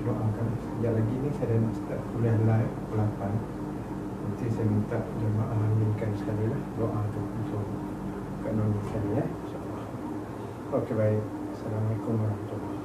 doakan. Sekejap lagi ni saya dah nak start kuliah live pukul 8. Nanti saya minta jemaah aminkan sekali lah doa tu untuk Kak Noni sekali ya, insyaAllah. Okey, baik. Assalamualaikum warahmatullahi wabarakatuh.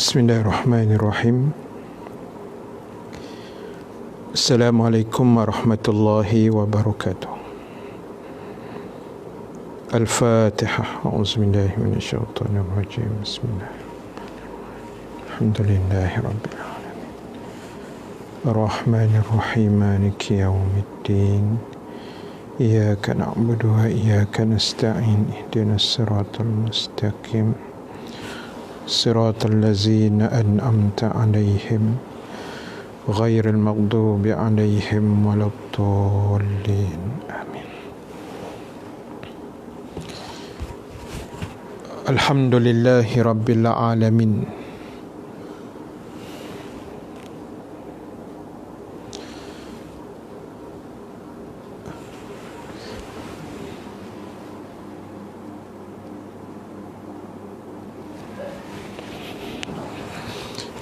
Bismillahirrahmanirrahim. Assalamualaikum warahmatullahi wabarakatuh. Al-Fatihah. A'udzubillahi minasyaitonirrajim. Bismillah. Alhamdulillahi rabbil alamin. Ar-Rahmanir-Rahim. Maliki yaumiddin. Iyyaka na'budu wa iyyaka nasta'in. Ihdinas siratal mustaqim. صراط الذين أنعمت عليهم غير المغضوب عليهم ولا الضالين آمين. الحمد لله رب العالمين.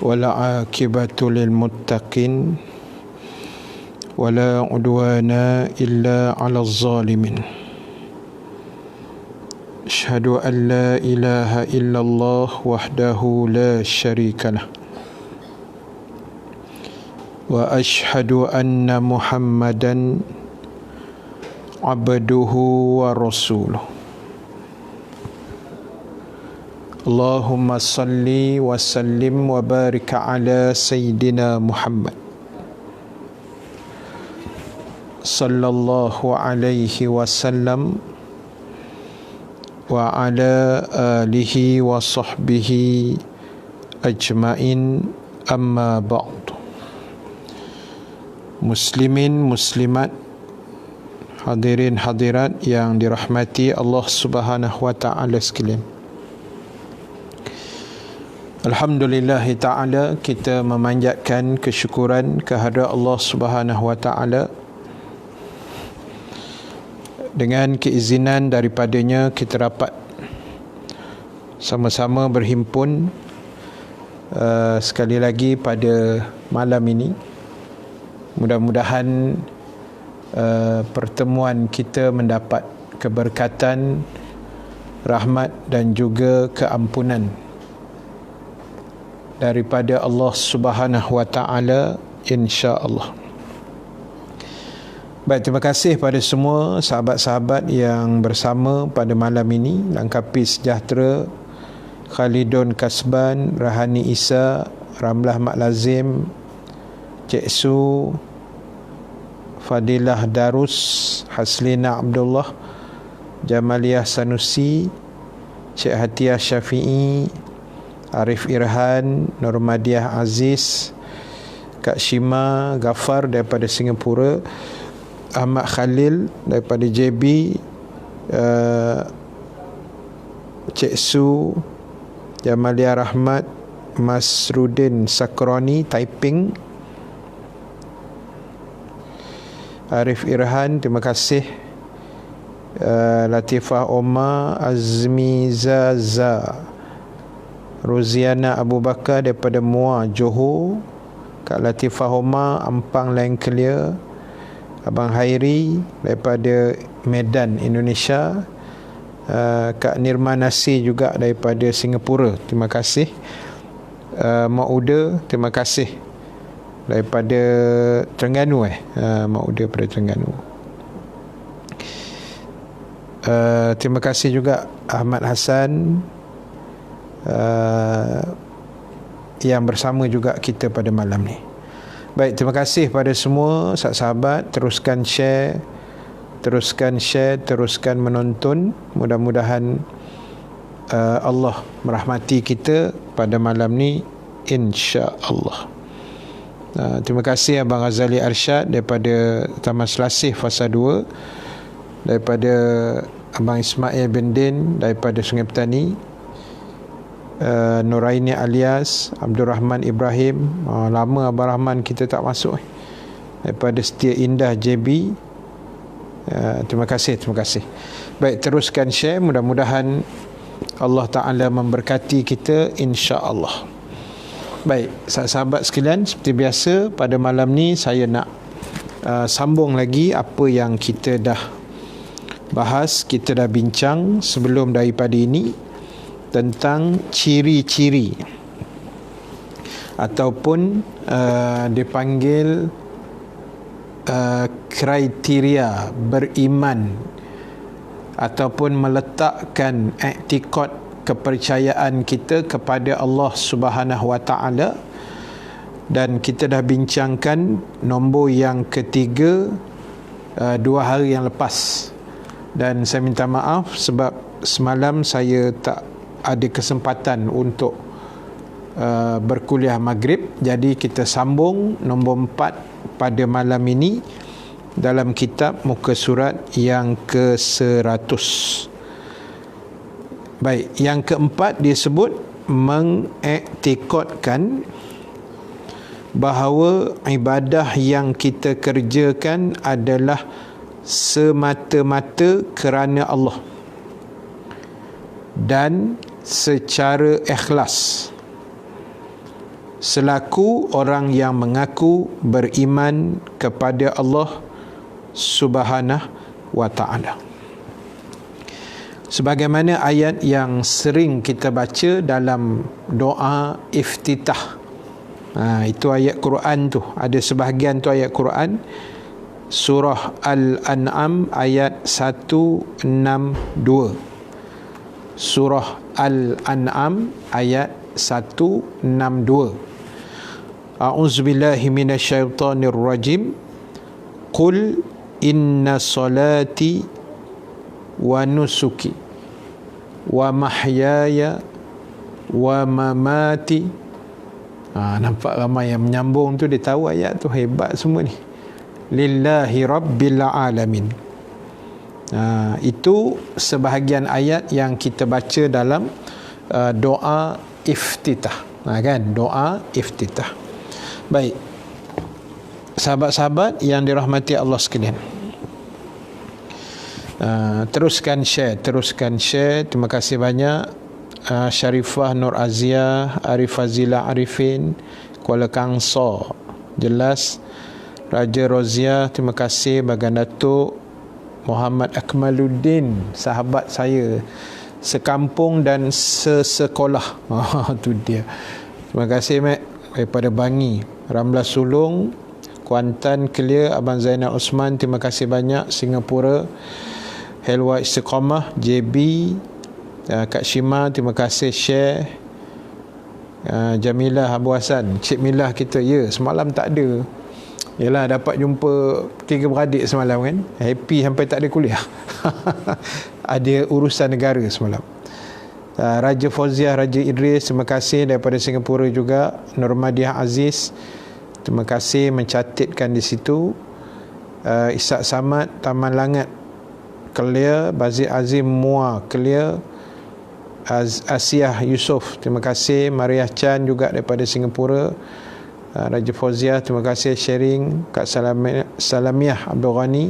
والعاقبة للمتقين ولا عدوان إلا على الظالمين. أشهد أن لا إله إلا الله وحده لا شريك له وأشهد أن محمدا عبده ورسوله. اللهم صل وسلم وبارك على سيدنا محمد صلى الله عليه وسلم وعلى آله وصحبه أجمعين. أما بعد. Muslimin, muslimat, hadirin hadirat yang dirahmati Allah Subhanahu wa taala sekalian. Alhamdulillah ta'ala, kita memanjatkan kesyukuran kehadrat Allah Subhanahu wa ta'ala. Dengan keizinan daripadanya kita dapat sama-sama berhimpun sekali lagi pada malam ini. Mudah-mudahan pertemuan kita mendapat keberkatan, rahmat dan juga keampunan daripada Allah Subhanahu wa taala, insya-Allah. Baik, terima kasih pada semua sahabat-sahabat yang bersama pada malam ini. Langkapi Sejahtera, Khalidun Kasban, Rahani Isa, Ramlah Mak Lazim, Cik Su, Fadilah Darus, Haslina Abdullah, Jamaliyah Sanusi, Cik Hatiah Syafi'i, Arif Irhan, Nurmadiah Aziz, Kak Shima Ghaffar daripada Singapura, Ahmad Khalil daripada JB, Cik Su, Jamalia Rahmat, Mas Rudin Sakroni, Taiping, Arif Irhan, terima kasih, Latifah Omar, Azmi Zaza, Roziana Abu Bakar daripada Muar, Johor, Kak Latifah Omar, Ampang Lain Clear, Abang Hairi daripada Medan, Indonesia, Kak Nirma Nasir juga daripada Singapura, terima kasih. Mak Uda, terima kasih daripada Terengganu. Mak Uda daripada Terengganu. Terima kasih juga Ahmad Hassan yang bersama juga kita pada malam ni. Baik, terima kasih pada semua sahabat-sahabat. Teruskan share, teruskan menonton. Mudah-mudahan Allah merahmati kita pada malam ni insya-Allah. Terima kasih Abang Ghazali Arsyad daripada Taman Selasih Fasa 2, daripada Abang Ismail bin Din daripada Sungai Petani, Nuraini Alias, Abdul Rahman Ibrahim, lama Abang Rahman kita tak masuk, daripada Setia Indah JB. Terima kasih. Baik, teruskan share, mudah-mudahan Allah Ta'ala memberkati kita insya-Allah. Baik, sahabat sekalian, seperti biasa pada malam ni saya nak sambung lagi apa yang kita dah bahas, kita dah bincang sebelum daripada ini tentang ciri-ciri ataupun dipanggil kriteria beriman ataupun meletakkan iktikad kepercayaan kita kepada Allah Subhanahu Wa Taala, dan kita dah bincangkan nombor yang ketiga 2 hari yang lepas, dan saya minta maaf sebab semalam saya tak ada kesempatan untuk berkuliah maghrib, jadi kita sambung nombor 4 pada malam ini dalam kitab muka surat yang ke-100. Baik, yang keempat disebut mengiktikadkan bahawa ibadah yang kita kerjakan adalah semata-mata kerana Allah dan secara ikhlas, selaku orang yang mengaku beriman kepada Allah Subhanahu wa Ta'ala. Sebagaimana ayat yang sering kita baca dalam doa iftitah. Itu ayat Quran tu. Ada sebahagian tu ayat Quran. Surah Al-An'am ayat 162. Surah Al-An'am ayat 162. A'udzubillahi minasyaitonir rajim. Qul inna salati wa nusuki wa mahyaya wa mamati. Nampak ramai yang menyambung tu, dia tahu ayat tu, hebat semua ni. Lillahi rabbil alamin. Itu sebahagian ayat yang kita baca dalam doa iftitah, kan, doa iftitah. Baik, sahabat-sahabat yang dirahmati Allah sekalian, teruskan share. Terima kasih banyak Syarifah Nur Azia, Arif Fazila Arifin, Kuala Kangso, jelas. Raja Rozia, terima kasih. Bagan Datuk Muhammad Akmaluddin, sahabat saya sekampung dan sesekolah. Tu dia. Terima kasih Mat, daripada Bangi. Ramla Sulung, Kuantan clear. Abang Zainal Osman, terima kasih banyak. Singapura. Helwa Istiqamah JB, Kak Shima, terima kasih share. Jamilah Abu Hassan, Cik Milah kita, semalam tak ada. Yalah, dapat jumpa 3 beradik semalam kan. Happy sampai tak ada kuliah. Ada urusan negara semalam. Raja Fauziah, Raja Idris, terima kasih daripada Singapura juga. Nurmadiah Aziz, terima kasih mencatatkan di situ. Ishak Samad, Taman Langat clear. Bazir Azim Mua clear. Asiah Yusof, terima kasih. Mariah Chan juga daripada Singapura. Raja Fauziah, terima kasih sharing. Kak Salamiah Abdul Ghani,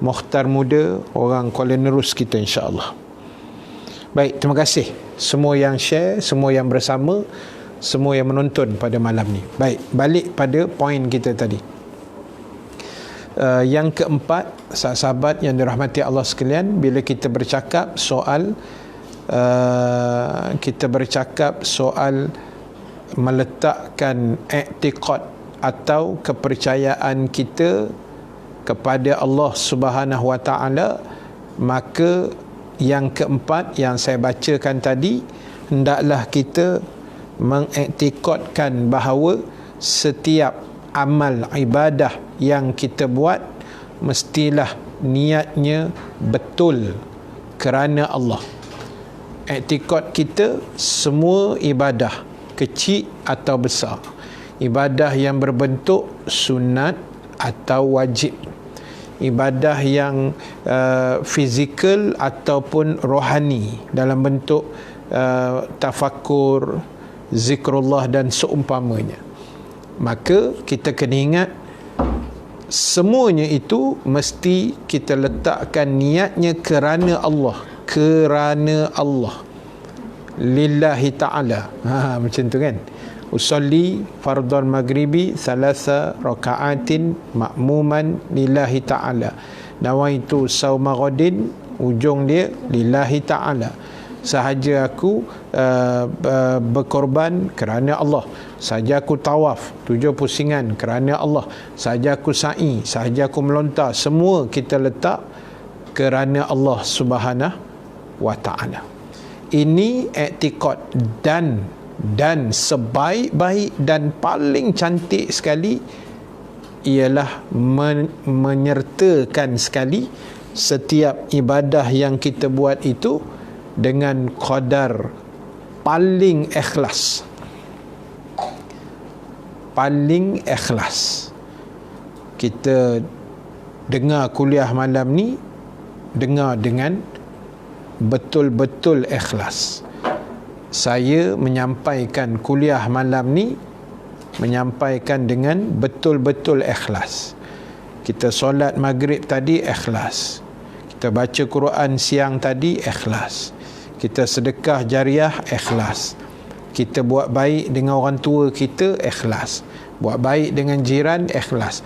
Mukhtar Muda, orang Kuala Nerus kita, insya-Allah. Baik, terima kasih semua yang share, semua yang bersama, semua yang menonton pada malam ni. Baik, balik pada poin kita tadi. Yang keempat, sahabat yang dirahmati Allah sekalian, bila kita bercakap soal meletakkan i'tiqad atau kepercayaan kita kepada Allah Subhanahu wa Ta'ala, maka yang keempat yang saya bacakan tadi, hendaklah kita mengiktikadkan bahawa setiap amal ibadah yang kita buat mestilah niatnya betul kerana Allah. Iktikad kita semua ibadah kecil atau besar, ibadah yang berbentuk sunat atau wajib, ibadah yang fizikal ataupun rohani dalam bentuk tafakur, zikrullah dan seumpamanya. Maka kita kena ingat semuanya itu mesti kita letakkan niatnya kerana Allah, lillahi ta'ala. Macam tu kan. Usalli fardhal maghribi 3 raka'atin ma'muman lillahi ta'ala. Nawaitu sauma ghadin, ujung dia lillahi ta'ala. Sahaja aku berkorban kerana Allah, sahaja aku tawaf 7 pusingan kerana Allah, sahaja aku sa'i, sahaja aku melontar, semua kita letak kerana Allah Subhanahu wa ta'ala. Ini i'tiqad dan sebaik-baik dan paling cantik sekali ialah menyertakan sekali setiap ibadah yang kita buat itu dengan qadar paling ikhlas. Paling ikhlas. Kita dengar kuliah malam ni, dengar dengan betul-betul ikhlas. Saya menyampaikan kuliah malam ni, menyampaikan dengan betul-betul ikhlas. Kita solat maghrib tadi ikhlas, kita baca Quran siang tadi ikhlas, kita sedekah jariah ikhlas, kita buat baik dengan orang tua kita ikhlas, buat baik dengan jiran ikhlas.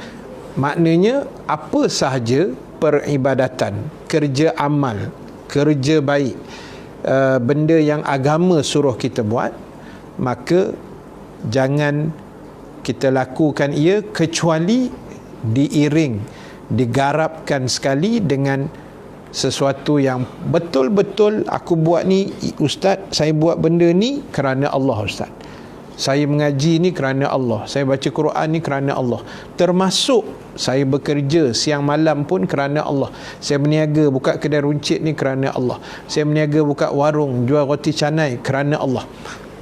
Maknanya apa sahaja peribadatan, kerja amal, kerja baik, benda yang agama suruh kita buat, maka jangan kita lakukan ia kecuali diiring, digarapkan sekali dengan sesuatu yang betul-betul aku buat ni, Ustaz, saya buat benda ni kerana Allah, Ustaz. Saya mengaji ni kerana Allah, saya baca Quran ni kerana Allah. Termasuk saya bekerja siang malam pun kerana Allah. Saya berniaga buka kedai runcit ni kerana Allah. Saya berniaga buka warung jual roti canai kerana Allah.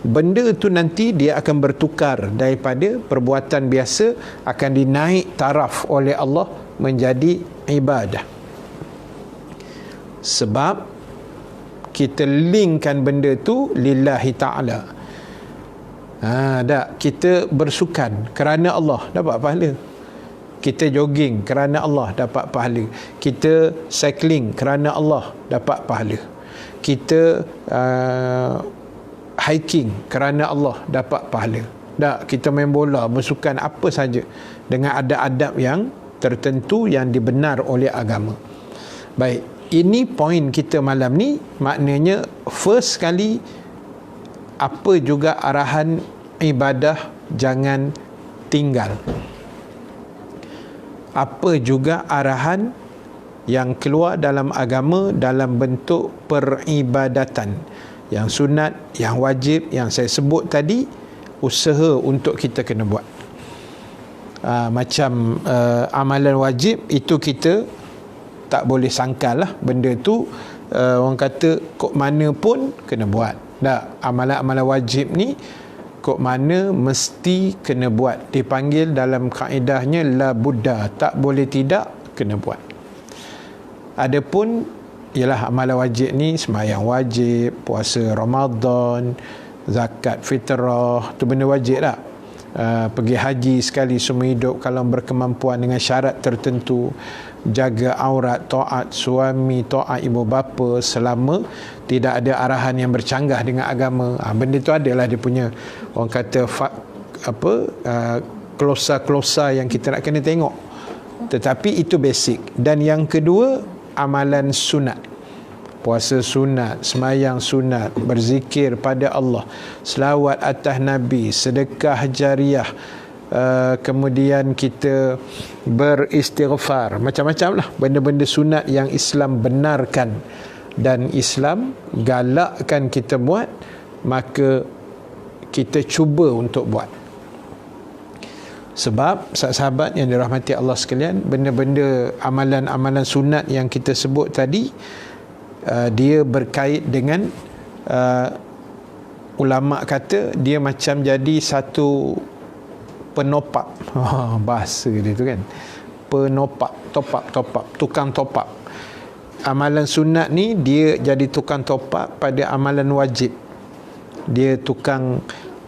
Benda tu nanti dia akan bertukar daripada perbuatan biasa, akan dinaik taraf oleh Allah menjadi ibadah. Sebab kita linkkan benda tu lillahi ta'ala. Kita bersukan kerana Allah, dapat pahala. Kita jogging kerana Allah, dapat pahala. Kita cycling kerana Allah, dapat pahala. Kita hiking kerana Allah, dapat pahala. Kita main bola, bersukan, apa saja dengan adab-adab yang tertentu yang dibenar oleh agama. Baik, ini poin kita malam ni. Maknanya first sekali, apa juga arahan ibadah jangan tinggal. Apa juga arahan yang keluar dalam agama dalam bentuk peribadatan, yang sunat, yang wajib, yang saya sebut tadi, usaha untuk kita kena buat. Macam amalan wajib itu kita tak boleh sangkal lah benda tu orang kata kok mana pun kena buat. Amalan-amalan wajib ni kok mana mesti kena buat. Dipanggil dalam kaedahnya la buddha, tak boleh tidak kena buat. Adapun ialah amalan wajib ni, sembahyang wajib, puasa Ramadan, zakat fitrah, tu benda wajib tak? Pergi haji sekali seumur hidup kalau berkemampuan dengan syarat tertentu, jaga aurat, taat suami, taat ibu bapa selama tidak ada arahan yang bercanggah dengan agama. Benda tu adalah dia punya, orang kata klosa-klosa yang kita nak kena tengok. Tetapi itu basic. Dan yang kedua, amalan sunat. Puasa sunat, semayang sunat, berzikir pada Allah, selawat atas Nabi, sedekah jariah, kemudian kita beristighfar, macam-macam lah benda-benda sunat yang Islam benarkan dan Islam galakkan kita buat, maka kita cuba untuk buat. Sebab sahabat yang dirahmati Allah sekalian, benda-benda amalan-amalan sunat yang kita sebut tadi, dia berkait dengan ulama kata dia macam jadi satu penopap. Bahasa dia tu kan, penopap, top up, tukang top up. Amalan sunat ni dia jadi tukang top up pada amalan wajib. Dia tukang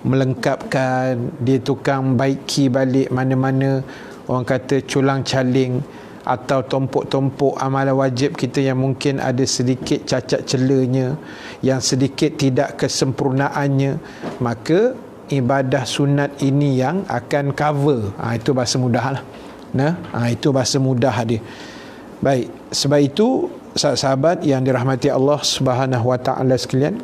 melengkapkan, dia tukang baiki balik mana-mana orang kata culang-caling atau tompok-tompok amalan wajib kita yang mungkin ada sedikit cacat celanya, yang sedikit tidak kesempurnaannya, maka ibadah sunat ini yang akan cover. Itu bahasa mudah lah. Itu bahasa mudah dia. Baik, sebab itu sahabat yang dirahmati Allah Subhanahu Wa Taala sekalian,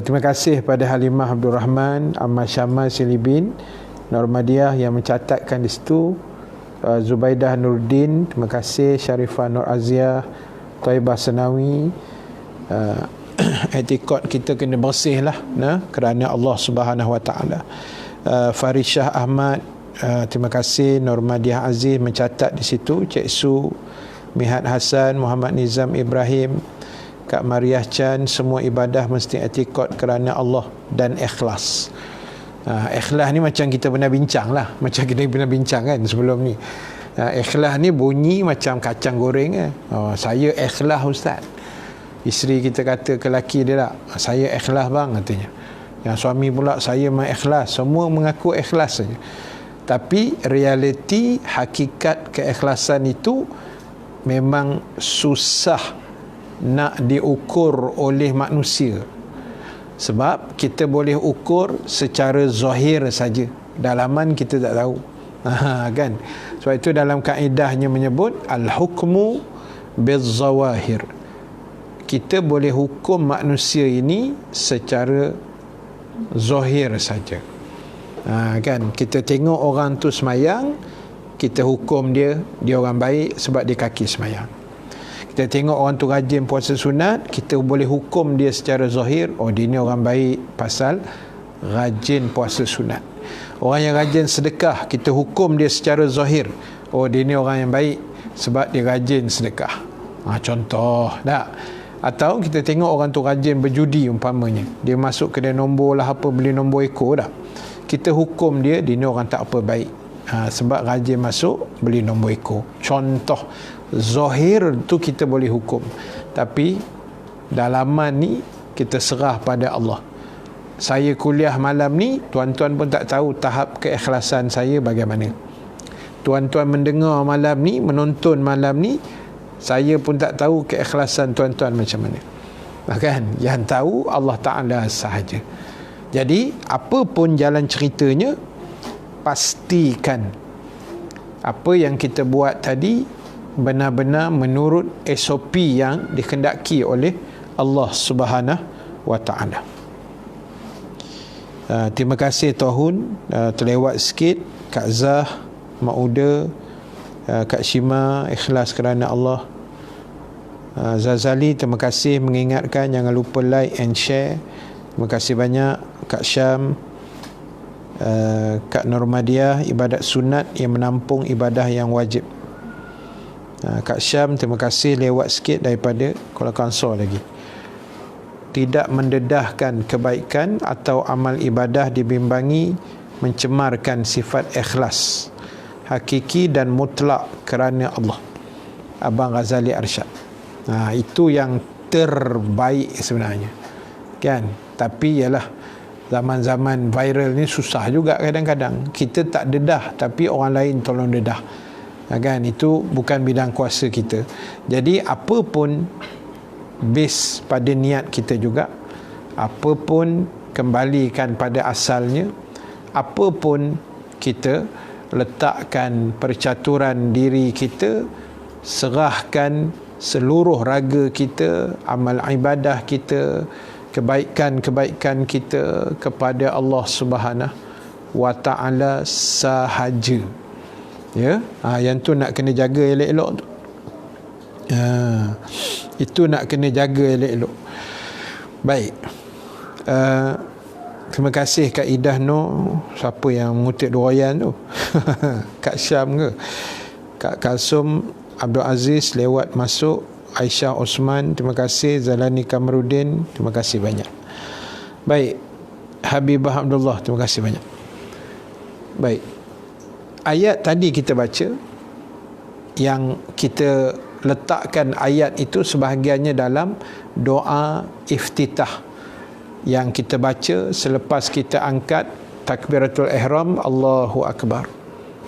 terima kasih pada Halimah Abdul Rahman, Amma Syama Silibin, Normadiyah yang mencatatkan di situ, Zubaidah Nuruddin, terima kasih, Sharifah Nur Aziah, Taibah Senawi. Etikot kita kena bersih lah, kerana Allah Subhanahu Wa Taala. Farishah Ahmad, terima kasih. Normadiyah Aziz mencatat di situ. Cik Su, Mihat Hasan, Muhammad Nizam Ibrahim, Kak Mariah Chan, semua ibadah mesti etikot kerana Allah dan ikhlas. Ikhlas ni macam kita pernah bincang lah, macam kita pernah bincang kan sebelum ni. Ikhlas ni bunyi macam kacang goreng. Saya ikhlas Ustaz. Isteri kita kata ke lelaki dia tak, saya ikhlas bang, katanya. Yang suami pula, saya memang ikhlas. Semua mengaku ikhlas saja. Tapi realiti, hakikat keikhlasan itu memang susah nak diukur oleh manusia. Sebab kita boleh ukur secara zahir saja, dalaman kita tak tahu. Kan? Sebab itu dalam kaedahnya menyebut al-hukmu bil-zawahir. Kita boleh hukum manusia ini secara zahir saja. Kan? Kita tengok orang tu semayang, kita hukum dia orang baik sebab dia kaki semayang. Kita tengok orang tu rajin puasa sunat, kita boleh hukum dia secara zahir, oh dia ni orang baik pasal rajin puasa sunat. Orang yang rajin sedekah, kita hukum dia secara zahir, oh dia ni orang yang baik sebab dia rajin sedekah. Contoh tak? Atau kita tengok orang tu rajin berjudi umpamanya, dia masuk kedai nombor lah apa, beli nombor ekor tak, kita hukum dia ni orang tak apa baik, sebab rajin masuk beli nombor ekor. Contoh zahir tu kita boleh hukum, tapi dalaman ni kita serah pada Allah. Saya kuliah malam ni, tuan-tuan pun tak tahu tahap keikhlasan saya bagaimana. Tuan-tuan mendengar malam ni, menonton malam ni, saya pun tak tahu keikhlasan tuan-tuan macam mana. Bahkan yang tahu Allah Ta'ala sahaja. Jadi apa pun jalan ceritanya, pastikan apa yang kita buat tadi benar-benar menurut SOP yang dikehendaki oleh Allah Subhanahu Wa Taala. Terima kasih Tohun, terlewat sikit. Kak Zah, Mak Uda, Kak Shima, ikhlas kerana Allah. Zazali, terima kasih mengingatkan jangan lupa like and share. Terima kasih banyak. Kak Syam, Kak Normadiyah, ibadat sunat yang menampung ibadah yang wajib. Kak Syam, terima kasih, lewat sikit daripada Kuala Kangsar lagi. Tidak mendedahkan kebaikan atau amal ibadah dibimbangi mencemarkan sifat ikhlas hakiki dan mutlak kerana Allah. Abang Ghazali Arsyad. Itu yang terbaik sebenarnya, kan? Tapi ialah zaman-zaman viral ni susah juga kadang-kadang. Kita tak dedah tapi orang lain tolong dedah, kan? Itu bukan bidang kuasa kita. Jadi apa pun base pada niat kita juga, apa pun kembalikan pada asalnya, apa pun kita letakkan percaturan diri kita, serahkan seluruh raga kita, amal ibadah kita, kebaikan-kebaikan kita kepada Allah Subhanahu Wa Taala sahaja. Ya, yang tu nak kena jaga elok-elok tu. Itu nak kena jaga elok-elok. Baik. Terima kasih Kak Idah Nur. Siapa yang mengutip durian tu? Kak Syam ke? Kak Kalsum Abdul Aziz lewat masuk. Aisyah Osman, terima kasih. Zalani Kamrudin, terima kasih banyak. Baik, Habibah Abdullah, terima kasih banyak. Baik, ayat tadi kita baca, yang kita letakkan ayat itu sebahagiannya dalam doa iftitah yang kita baca selepas kita angkat takbiratul ihram, Allahu Akbar.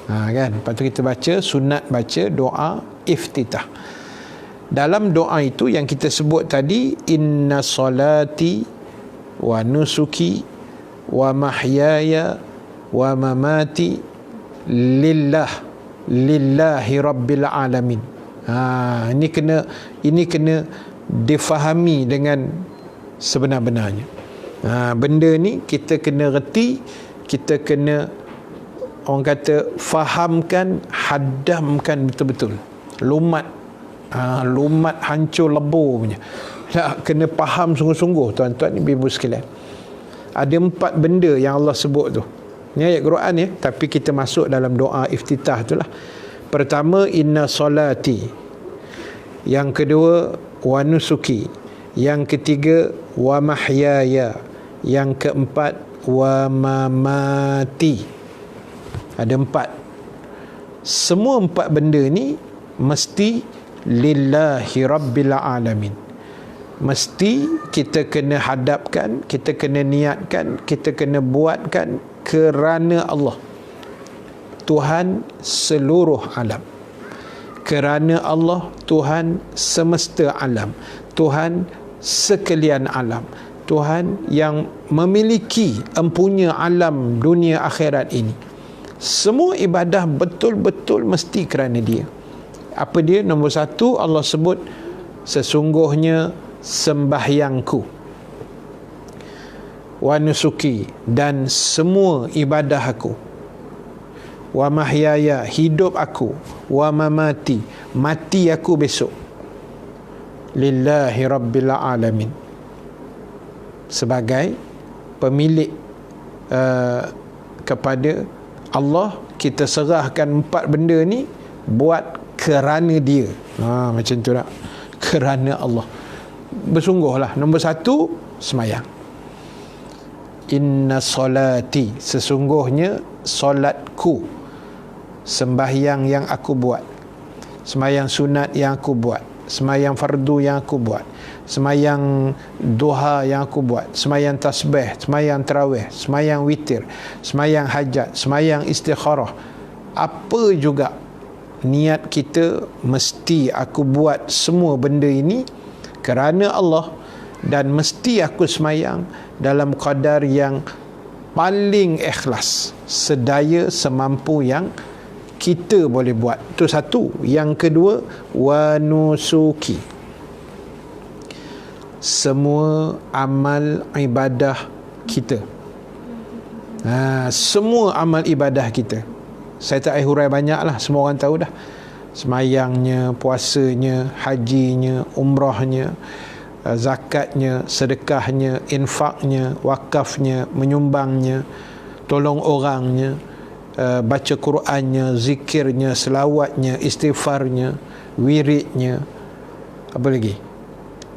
Kan? Lepas tu kita baca, sunat baca doa iftitah. Dalam doa itu yang kita sebut tadi, inna salati wa nusuki wa mahyaya wa mamati lillahi rabbil alamin. Ini kena difahami dengan sebenar-benarnya. Benda ni kita kena reti, kita kena, orang kata, fahamkan, hadamkan betul-betul. Lumat hancur lebur punya. Kena faham sungguh-sungguh, tuan-tuan ibu sekalian. Ada 4 benda yang Allah sebut tu. Ni ayat Quran ya, tapi kita masuk dalam doa iftitah itulah. Pertama, inna salati. Yang kedua, wa nusuki. Yang ketiga, wa mahyaya. Yang keempat, wa mamati. Ada 4. Semua 4 benda ni mesti lillahi rabbil alamin. Mesti kita kena hadapkan, kita kena niatkan, kita kena buatkan kerana Allah, Tuhan seluruh alam. Kerana Allah, Tuhan semesta alam, Tuhan sekalian alam, Tuhan yang memiliki empunya alam dunia akhirat ini. Semua ibadah betul-betul mesti kerana Dia. Apa dia? Nombor 1, Allah sebut, sesungguhnya sembahyangku, wa nusuki, dan semua ibadah aku, wa mahyaya, hidup aku, wa mamati, mati aku besok, lillahi rabbil alamin, sebagai pemilik kepada Allah. Kita serahkan 4 benda ni buat kerana Dia. Macam tu tak? Kerana Allah. Bersungguhlah. Nombor 1, semayang. Inna solati, sesungguhnya solatku, sembahyang yang aku buat, sembahyang sunat yang aku buat, sembahyang fardu yang aku buat, sembahyang duha yang aku buat, sembahyang tasbih, sembahyang tarawih, sembahyang witir, sembahyang hajat, sembahyang istikharah, apa juga niat kita, mesti aku buat semua benda ini kerana Allah, dan mesti aku semayang dalam qadar yang paling ikhlas, sedaya semampu yang kita boleh buat. Itu 1. Yang kedua, wa nusuki, semua amal ibadah kita. Semua amal ibadah kita. Saya tak hurai banyak lah, semua orang tahu dah. Semayangnya, puasanya, hajinya, umrahnya, zakatnya, sedekahnya, infaknya, wakafnya, menyumbangnya, tolong orangnya, baca Qurannya, zikirnya, selawatnya, istighfarnya, wiridnya, apa lagi,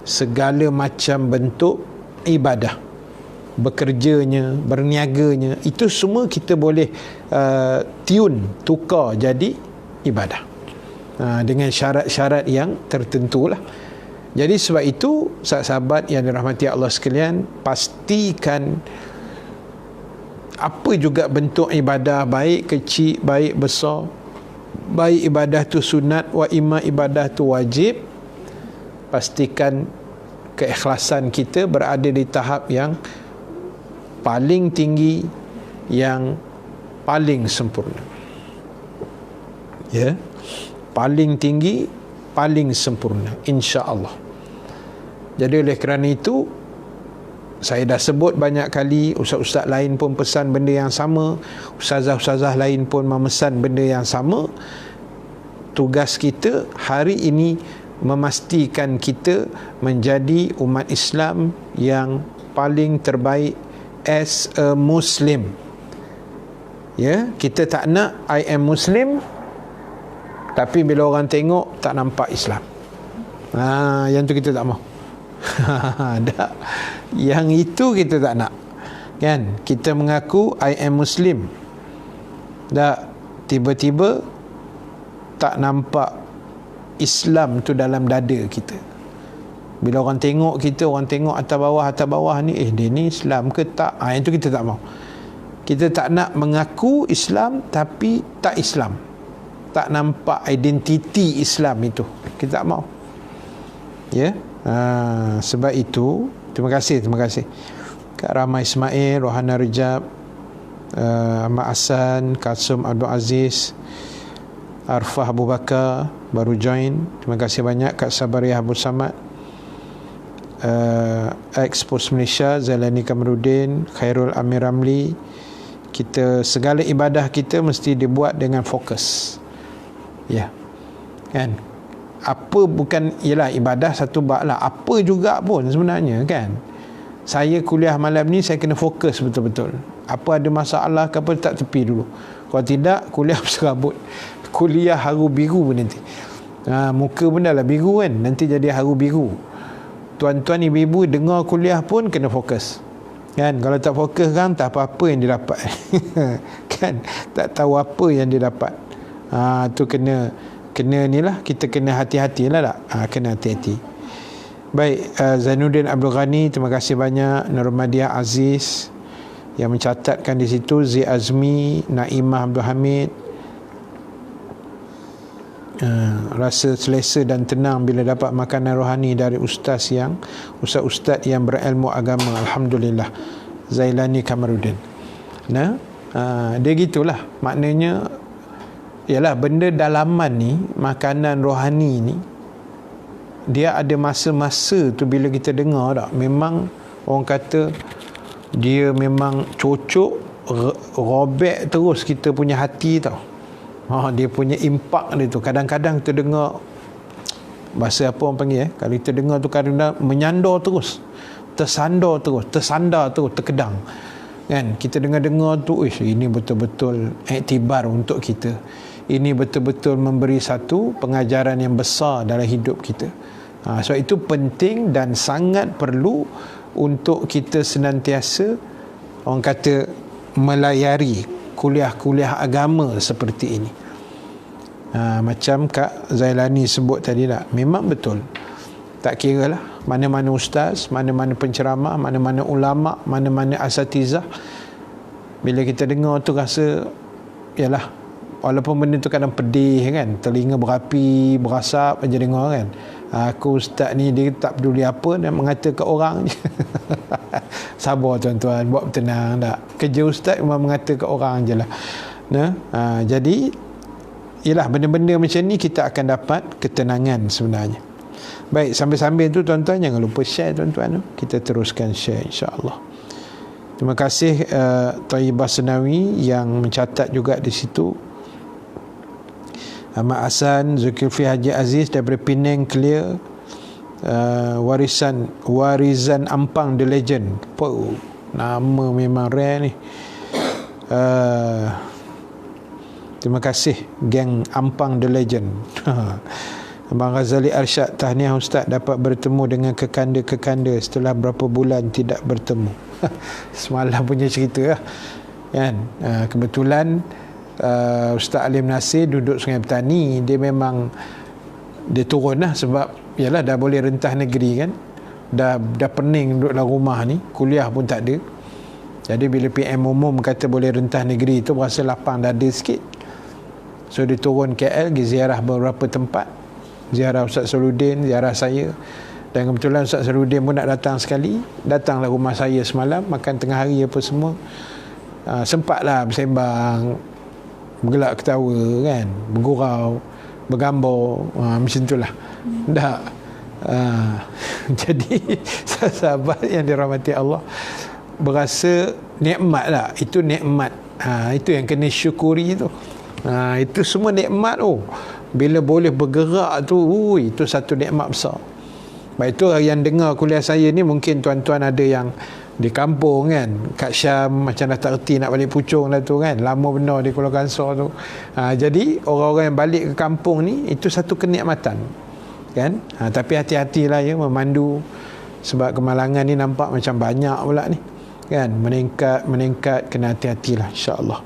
segala macam bentuk ibadah, bekerjanya, berniaganya, itu semua kita boleh tukar jadi ibadah dengan syarat-syarat yang tertentulah. Jadi sebab itu, sahabat yang dirahmati Allah sekalian, pastikan apa juga bentuk ibadah, baik kecil, baik besar, baik ibadah tu sunat, wa imma ibadah tu wajib, pastikan keikhlasan kita berada di tahap yang paling tinggi, yang paling sempurna. Ya, paling tinggi, paling sempurna, insya-Allah. Jadi oleh kerana itu, saya dah sebut banyak kali, ustaz-ustaz lain pun pesan benda yang sama, ustazah-ustazah lain pun memesan benda yang sama. Tugas kita hari ini memastikan kita menjadi umat Islam yang paling terbaik as a Muslim. Ya, kita tak nak I am Muslim tapi bila orang tengok tak nampak Islam. Yang tu kita tak mau. Tak. Yang itu kita tak nak. Kan? Kita mengaku I am Muslim. Tak. Tiba-tiba tak nampak Islam tu dalam dada kita. Bila orang tengok kita, orang tengok atas bawah ni, dia ni Islam ke tak? Yang tu kita tak mau. Kita tak nak mengaku Islam tapi tak Islam. Tak nampak identiti Islam itu. Kita tak mau. Ya. Sebab itu, terima kasih Kak Rahma Ismail, Rohana Rejab, Ahmad Hassan, Kasum Abdul Aziz, Arfah Abu Bakar baru join. Terima kasih banyak Kak Sabariah Abu Samad, Expos Malaysia, Zailani Kamarudin, Khairul Amir Ramli. Kita, segala ibadah kita mesti dibuat dengan fokus. Ya. Kan? Apa bukan, ialah ibadah satu bab lah. Apa juga pun sebenarnya kan. Saya kuliah malam ni saya kena fokus betul-betul. Apa ada masalah ke apa, tak tepi dulu. Kalau tidak, kuliah berserabut. Kuliah haru biru pun nanti. Muka pun dah lah biru kan, nanti jadi haru biru. Tuan-tuan ibu-ibu dengar kuliah pun kena fokus. Kan, kalau tak fokus kan tak apa-apa yang dia dapat. Kan, tak tahu apa yang dia dapat. Tu kena ni lah, kita kena hati-hati lah tak? Kena hati-hati. Baik, Zainuddin Abdul Ghani, terima kasih banyak. Nurmadiah Aziz yang mencatatkan di situ. Zi Azmi, Naimah Abdul Hamid, rasa selesa dan tenang bila dapat makanan rohani dari ustaz yang berilmu agama. Alhamdulillah. Zailani Kamarudin. Dia gitulah, maknanya ialah benda dalaman ni, makanan rohani ni, dia ada masa-masa tu bila kita dengar tak, memang orang kata dia memang cocok, robek terus kita punya hati tau. Dia punya impak dia tu. Kadang-kadang kita dengar, bahasa apa orang panggil kalau kita dengar tu kadang-kadang menyandar terus, tersandar terus, terkedang kan. Kita dengar-dengar tu, ini betul-betul iktibar untuk kita. Ini betul-betul memberi satu pengajaran yang besar dalam hidup kita. Sebab itu penting dan sangat perlu untuk kita senantiasa, orang kata, melayari kuliah-kuliah agama seperti ini. Macam Kak Zailani sebut tadi tak, memang betul. Tak kira lah mana-mana ustaz, mana-mana penceramah, mana-mana ulama, mana-mana asatizah, bila kita dengar tu rasa, yalah, walaupun benda tu kadang pedih kan, telinga berapi, berasap aja dengar kan. Aku ustaz ni dia tak peduli apa, dia mengata ke orang je. Sabar tuan-tuan, buat tenang tak. Kerja ustaz memang mengata ke orang je lah. Jadi ialah benda-benda macam ni kita akan dapat ketenangan sebenarnya. Baik, sambil-sambil tu tuan-tuan jangan lupa share tuan-tuan. Kita teruskan share insya-Allah. Terima kasih Thayyibah Senawi yang mencatat juga di situ. Ahmad Hassan, Zulkifli Haji Aziz daripada Penang clear. Warizan Ampang The Legend. Nama memang rare ni. Terima kasih geng Ampang The Legend. Abang Ghazali Arsyad, tahniah Ustaz dapat bertemu dengan kekanda-kekanda setelah berapa bulan tidak bertemu. Semalam punya cerita lah kan. Kebetulan Ustaz Alim Nasir duduk Sungai Petani. Dia memang dia turun lah sebab yalah dah boleh rentah negeri kan, dah pening duduk dalam rumah ni, kuliah pun tak ada. Jadi bila PM umum kata boleh rentah negeri tu, berasa lapang dada sikit. So dia turun KL, pergi ziarah beberapa tempat, ziarah Ustaz Soluddin, ziarah saya. Dan kebetulan Ustaz Soluddin pun nak datang sekali. Datanglah rumah saya semalam, makan tengah hari apa semua. Sempatlah bersembang, bergelak ketawa kan, bergurau, bergambar, macam itulah. Dah. Jadi sahabat yang dirahmati Allah, berasa nikmat lah. Itu nikmat. Itu yang kena syukuri tu. Itu semua nikmat bila boleh bergerak tu, itu satu nikmat besar. Baik, itu yang dengar kuliah saya ni, mungkin tuan-tuan ada yang di kampung kan, Kak Syam macam dah tak erti nak balik Puchong dah tu kan, lama benar di Kuala Kangsar tu. Jadi orang-orang yang balik ke kampung ni, itu satu kenikmatan. kan. Tapi hati-hatilah ya memandu, sebab kemalangan ni nampak macam banyak pula ni kan, meningkat, kena hati-hatilah insya-Allah.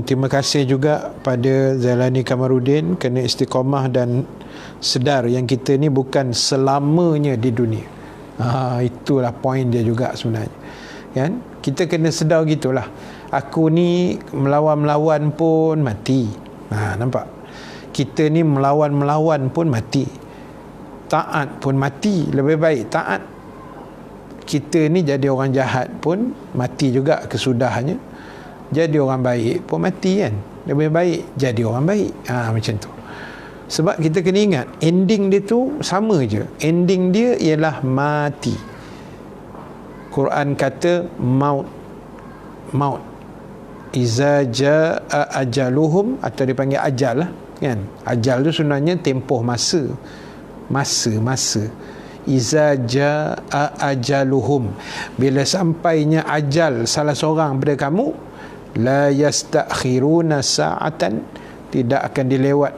Terima kasih juga pada Zailani Kamarudin kena istiqamah dan sedar yang kita ni bukan selamanya di dunia. Itulah poin dia juga sebenarnya kan. Kita kena sedar gitulah, aku ni melawan pun mati. Nampak, kita ni melawan pun mati, taat pun mati. Lebih baik taat. Kita ni jadi orang jahat pun mati juga kesudahannya, jadi orang baik pun mati kan. Lebih baik jadi orang baik. Macam tu. Sebab kita kena ingat ending dia tu sama je. Ending dia ialah mati. Quran kata maut. Iza jaa ajaluhum, atau dipanggil ajal lah kan. Ajal tu sebenarnya tempoh masa. Iza jaa ajaluhum, bila sampainya ajal salah seorang daripada kamu, la yastakhiruna sa'atan, tidak akan dilewat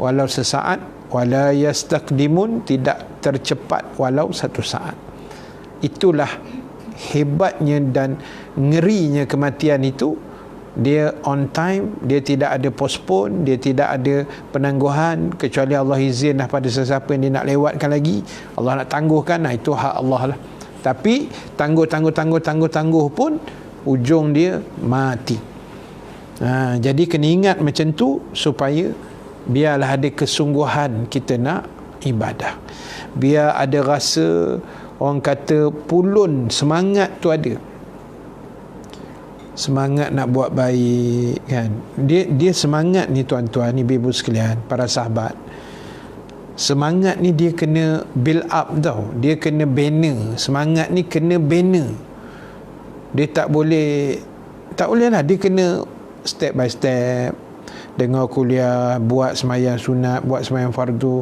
walau sesaat, wala yastaqdimun, tidak tercepat walau satu saat. Itulah hebatnya dan ngerinya kematian itu. Dia on time, dia tidak ada postpone, dia tidak ada penangguhan, kecuali Allah izinlah pada sesiapa yang dia nak lewatkan lagi, Allah nak tangguhkan, itu hak Allah lah. Tapi tangguh pun ujung dia mati. Jadi kena ingat macam tu, supaya biarlah ada kesungguhan kita nak ibadah, biar ada rasa, orang kata pulun semangat tu ada, semangat nak buat baik kan. Dia semangat ni tuan-tuan, ni ibu sekalian, para sahabat, semangat ni dia kena build up tau, dia kena bina. Semangat ni kena bina, dia tak boleh lah, dia kena step by step. Dengar kuliah, buat sembahyang sunat, buat sembahyang fardu,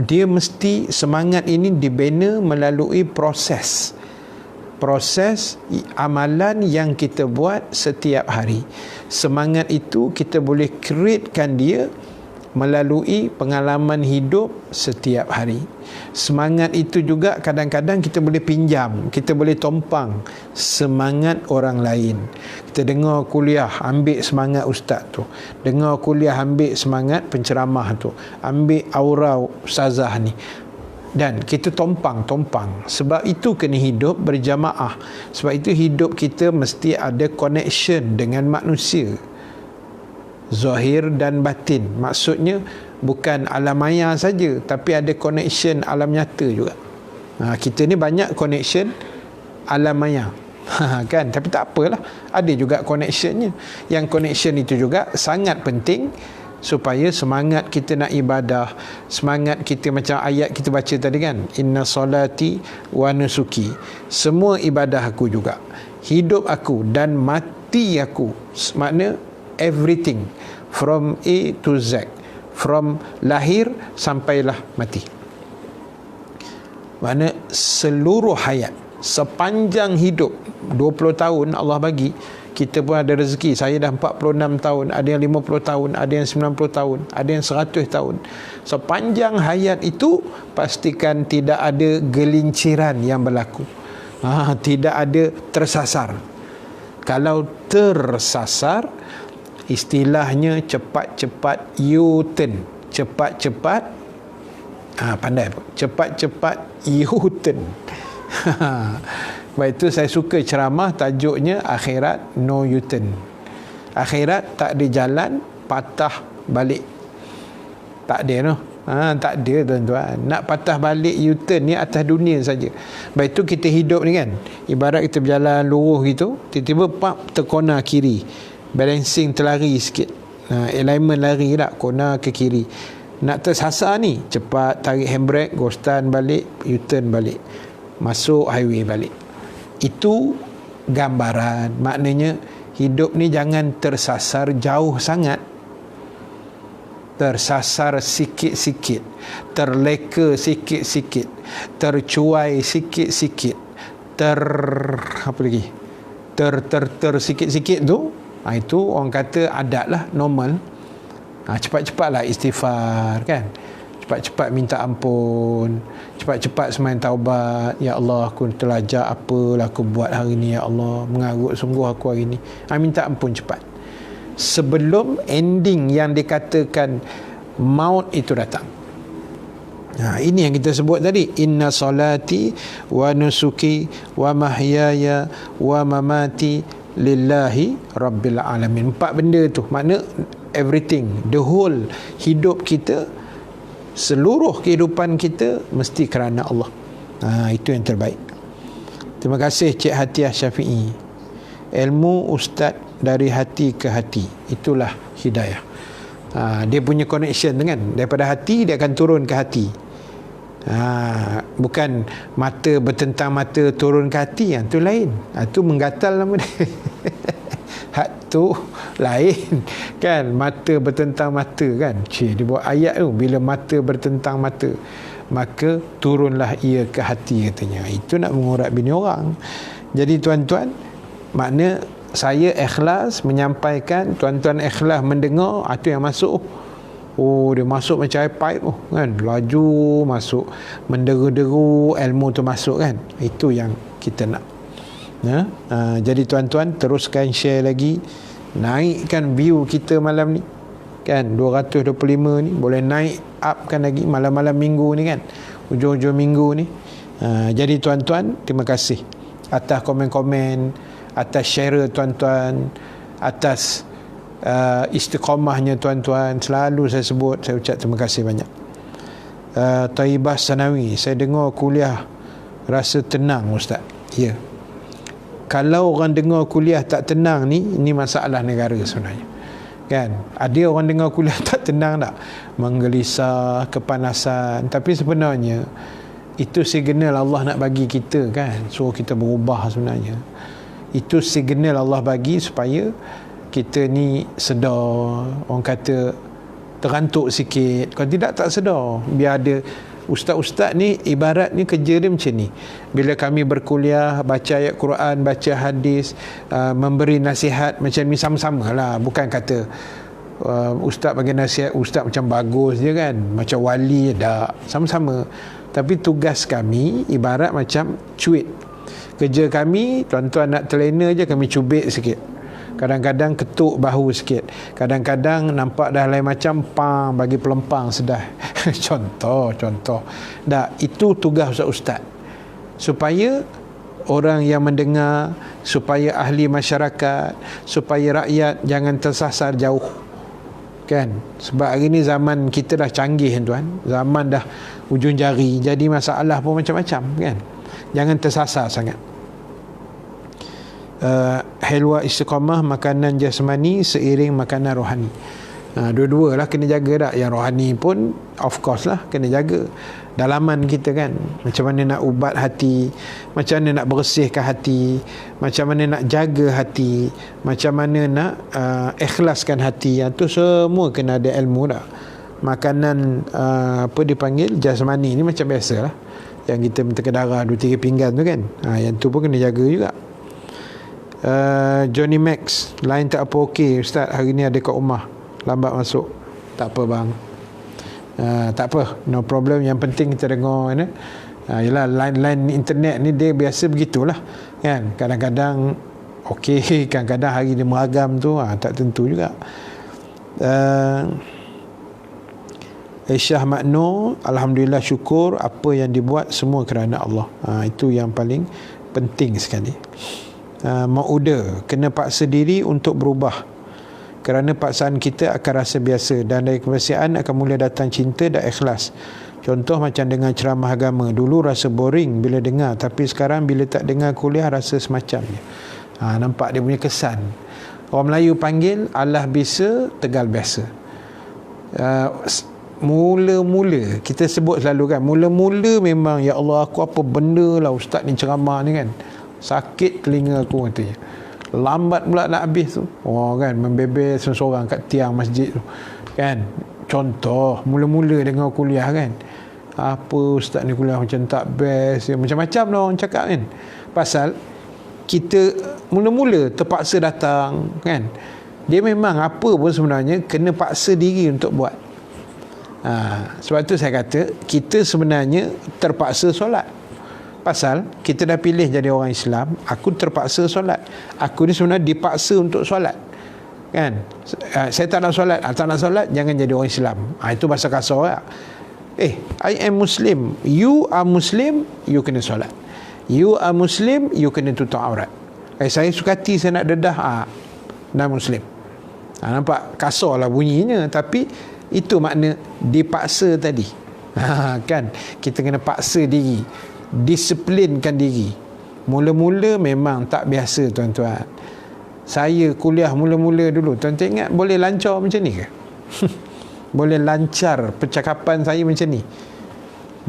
dia mesti semangat ini dibina melalui proses amalan yang kita buat setiap hari. Semangat itu kita boleh createkan dia melalui pengalaman hidup setiap hari. Semangat itu juga kadang-kadang kita boleh pinjam, kita boleh tompang semangat orang lain. Kita dengar kuliah, ambil semangat ustaz tu. Dengar kuliah, ambil semangat penceramah tu. Ambil aura ustazah ni. Dan kita tompang. Sebab itu kena hidup berjamaah. Sebab itu hidup kita mesti ada connection dengan manusia, zahir dan batin. Maksudnya bukan alam maya saja, tapi ada connection alam nyata juga. Kita ni banyak connection alam maya kan, tapi tak apalah, ada juga connectionnya. Yang connection itu juga sangat penting, supaya semangat kita nak ibadah, semangat kita macam ayat kita baca tadi kan, inna solati wa nusuki, semua ibadah aku juga, hidup aku dan mati aku, makna everything from A to Z, from lahir sampailah mati, makna seluruh hayat, sepanjang hidup. 20 tahun Allah bagi kita pun ada rezeki. Saya dah 46 tahun, ada yang 50 tahun, ada yang 90 tahun, ada yang 100 tahun. Sepanjang hayat itu pastikan tidak ada gelinciran yang berlaku. Tidak ada tersasar. Kalau tersasar, istilahnya cepat-cepat U-turn. Cepat-cepat pandai pun. Cepat-cepat U-turn. Sebab itu saya suka ceramah tajuknya akhirat no U-turn. Akhirat tak ada jalan patah balik. Tak ada no. Tak ada tuan-tuan. Nak patah balik U-turn ni atas dunia saja. Sebab itu kita hidup ni kan, ibarat kita berjalan lurus gitu, tiba-tiba pap terkona kiri. Balancing terlari sikit. Alignment lari tak, kona ke kiri. Nak tersasar ni, cepat tarik handbrake, ghostan balik, U-turn balik, masuk highway balik. Itu gambaran. Maknanya hidup ni jangan tersasar jauh sangat, tersasar sikit-sikit, terleka sikit-sikit, tercuai sikit-sikit, apa lagi, ter sikit-sikit tu. Itu orang kata adat lah, normal. Cepat-cepatlah istighfar kan, cepat-cepat minta ampun, cepat-cepat sembahyang taubat. Ya Allah, aku terlajak, apalah aku buat hari ni, ya Allah, mengarut sungguh aku hari ni. Minta ampun cepat sebelum ending yang dikatakan maut itu datang. Ini yang kita sebut tadi, inna salati wa nusuki wa mahyaya wa mamati lillahi rabbil alamin. 4 benda tu makna everything, the whole hidup kita, seluruh kehidupan kita mesti kerana Allah. Itu yang terbaik. Terima kasih Cik Hatiah Syafi'i. Ilmu ustaz dari hati ke hati, itulah hidayah. Dia punya connection kan, daripada hati dia akan turun ke hati. Bukan mata bertentang mata turun ke hati, yang tu lain. Tu menggatal nama dia. Hak tu lain kan, mata bertentang mata kan. Dia buat ayat tu, bila mata bertentang mata maka turunlah ia ke hati katanya. Itu nak mengurat bini orang. Jadi tuan-tuan, makna saya ikhlas menyampaikan, tuan-tuan ikhlas mendengar, itu yang masuk. Dia masuk macam air pipe kan, laju masuk, menderu-deru, ilmu tu masuk kan. Itu yang kita nak. Jadi tuan-tuan teruskan share lagi, naikkan view kita malam ni kan, 225 ni boleh naik upkan lagi malam-malam minggu ni kan, hujung-hujung minggu ni. Jadi tuan-tuan, terima kasih atas komen-komen, atas share tuan-tuan, atas istiqamahnya tuan-tuan. Selalu saya sebut, saya ucap terima kasih banyak. Taibah Sanawi, saya dengar kuliah rasa tenang Ustaz. Ya, kalau orang dengar kuliah tak tenang ni masalah negara sebenarnya kan. Ada orang dengar kuliah tak tenang tak, menggelisah, kepanasan, tapi sebenarnya itu signal Allah nak bagi kita kan, suruh kita berubah sebenarnya. Itu signal Allah bagi supaya kita ni sedar, orang kata terantuk sikit. Kalau tidak tak sedar. Biar ada ustaz-ustaz ni, ibarat ni kerja dia macam ni. Bila kami berkuliah, baca ayat Quran, baca hadis, memberi nasihat macam ni, sama-sama lah. Bukan kata ustaz bagi nasihat, ustaz macam bagus je kan, macam wali, tak. Sama-sama. Tapi tugas kami ibarat macam cuit. Kerja kami, tuan-tuan nak terlena je, kami cubit sikit. Kadang-kadang ketuk bahu sikit, kadang-kadang nampak dah lain macam, bagi pelempang sedah. contoh dah. Itu tugas ustaz, supaya orang yang mendengar, supaya ahli masyarakat, supaya rakyat jangan tersasar jauh kan. Sebab hari ni zaman kita dah canggih tuan, zaman dah ujung jari, jadi masalah pun macam-macam kan. Jangan tersasar sangat. Helwa istiqamah, makanan jasmani seiring makanan rohani. Dua-dua lah kena jaga tak. Yang rohani pun of course lah kena jaga. Dalaman kita kan, macam mana nak ubat hati, macam mana nak bersihkan hati, macam mana nak jaga hati, macam mana nak ikhlaskan hati. Itu semua kena ada ilmu tak. Makanan apa dipanggil jasmani ni macam biasa lah, yang kita minta ke darah 2-3 pinggan tu kan. Yang tu pun kena jaga juga. Johnny Max, lain tak apa okey Ustaz, hari ni ada kat rumah, lambat masuk. Tak apa bang, tak apa, no problem. Yang penting kita dengar kan. Yelah, line internet ni dia biasa begitulah kan. Kadang-kadang okey, kadang-kadang hari dia meragam tu, tak tentu juga. Syah Makno, alhamdulillah, syukur apa yang dibuat semua kerana Allah. Itu yang paling penting sekali. Mauda, kena paksa diri untuk berubah, kerana paksaan kita akan rasa biasa, dan dari kebiasaan akan mula datang cinta dan ikhlas. Contoh macam dengan ceramah agama, dulu rasa boring bila dengar, tapi sekarang bila tak dengar kuliah rasa semacamnya. Nampak dia punya kesan. Orang Melayu panggil Allah bisa, Tegal biasa. Mula-mula kita sebut selalu kan, mula-mula memang ya Allah, aku apa benda lah ustaz ni ceramah ni kan, sakit telinga aku katanya. Lambat pula nak habis tu, kan, membebel seorang kat tiang masjid tu kan. Contoh mula-mula dengar kuliah kan, apa ustaz ni kuliah macam tak best, macam-macam lah orang cakap kan. Pasal kita mula-mula terpaksa datang kan, Dia memang apa pun sebenarnya kena paksa diri untuk buat. Sebab tu saya kata kita sebenarnya terpaksa solat. Pasal kita dah pilih jadi orang Islam, aku terpaksa solat. Aku ni sebenarnya dipaksa untuk solat. Kan? Saya tak nak solat, tak nak solat, jangan jadi orang Islam. Itu bahasa kasar lah. I am Muslim. You are Muslim, you kena solat. You are Muslim, you kena tutup aurat. Saya suka hati saya nak dedah, dah Muslim. Nampak kasar lah bunyinya, tapi itu makna dipaksa tadi. Kan? Kita kena paksa diri, disiplinkan diri. Mula-mula memang tak biasa, tuan-tuan. Saya kuliah mula-mula dulu, tuan-tuan ingat boleh lancar macam ni ke? Boleh lancar percakapan saya macam ni.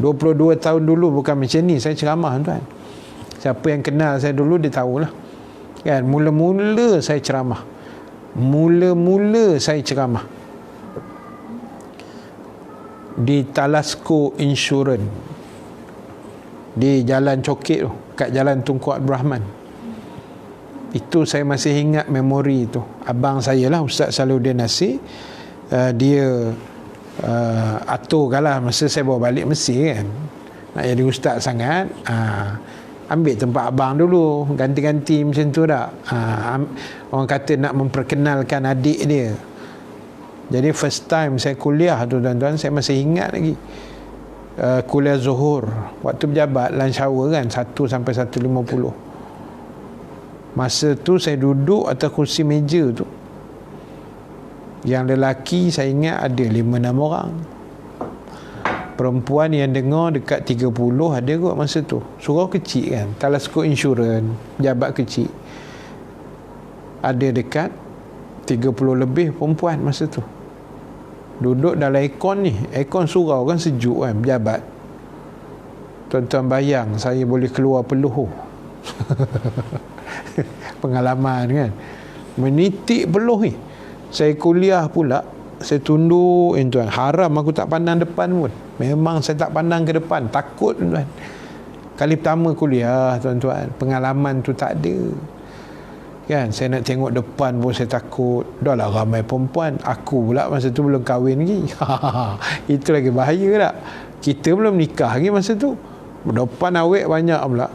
22 tahun dulu bukan macam ni saya ceramah, tuan. Siapa yang kenal saya dulu dia tahulah. Kan, mula-mula saya ceramah. Mula-mula saya ceramah di Talasco Insurance di Jalan Coket tu, kat Jalan Tunku Abdul Rahman. Itu saya masih ingat memori tu. Abang saya lah, Ustaz Saluddin Nasir, dia aturkanlah masa saya bawa balik Mesir kan. Nak jadi ustaz sangat, ambil tempat abang dulu, ganti-ganti macam tu tak. Orang kata nak memperkenalkan adik dia. Jadi first time saya kuliah tu, tuan-tuan, saya masih ingat lagi. Kuliah Zuhur, waktu berjabat lunch hour kan, 1 sampai 1.50. Masa tu saya duduk atas kursi meja tu. Yang lelaki saya ingat ada 5-6 orang. Perempuan yang dengar dekat 30 ada kot masa tu. Surau kecil kan, Talasco Insurance, jabat kecil. Ada dekat 30 lebih perempuan masa tu. Duduk dalam aircon ni. Aircon surau kan sejuk kan, pejabat. Tuan-tuan bayang saya boleh keluar peluh. Pengalaman kan. Menitik peluh ni. Saya kuliah pula, saya tunduk, tuan. Haram aku tak pandang depan pun. Memang saya tak pandang ke depan. Takut, tuan. Kali pertama kuliah, tuan-tuan. Pengalaman tu tak ada. Kan, saya nak tengok depan pun saya takut. Dah lah ramai perempuan. Aku pula masa tu belum kahwin lagi. Itu lagi bahaya tak? Kita belum nikah lagi masa tu. Depan awet banyak pula.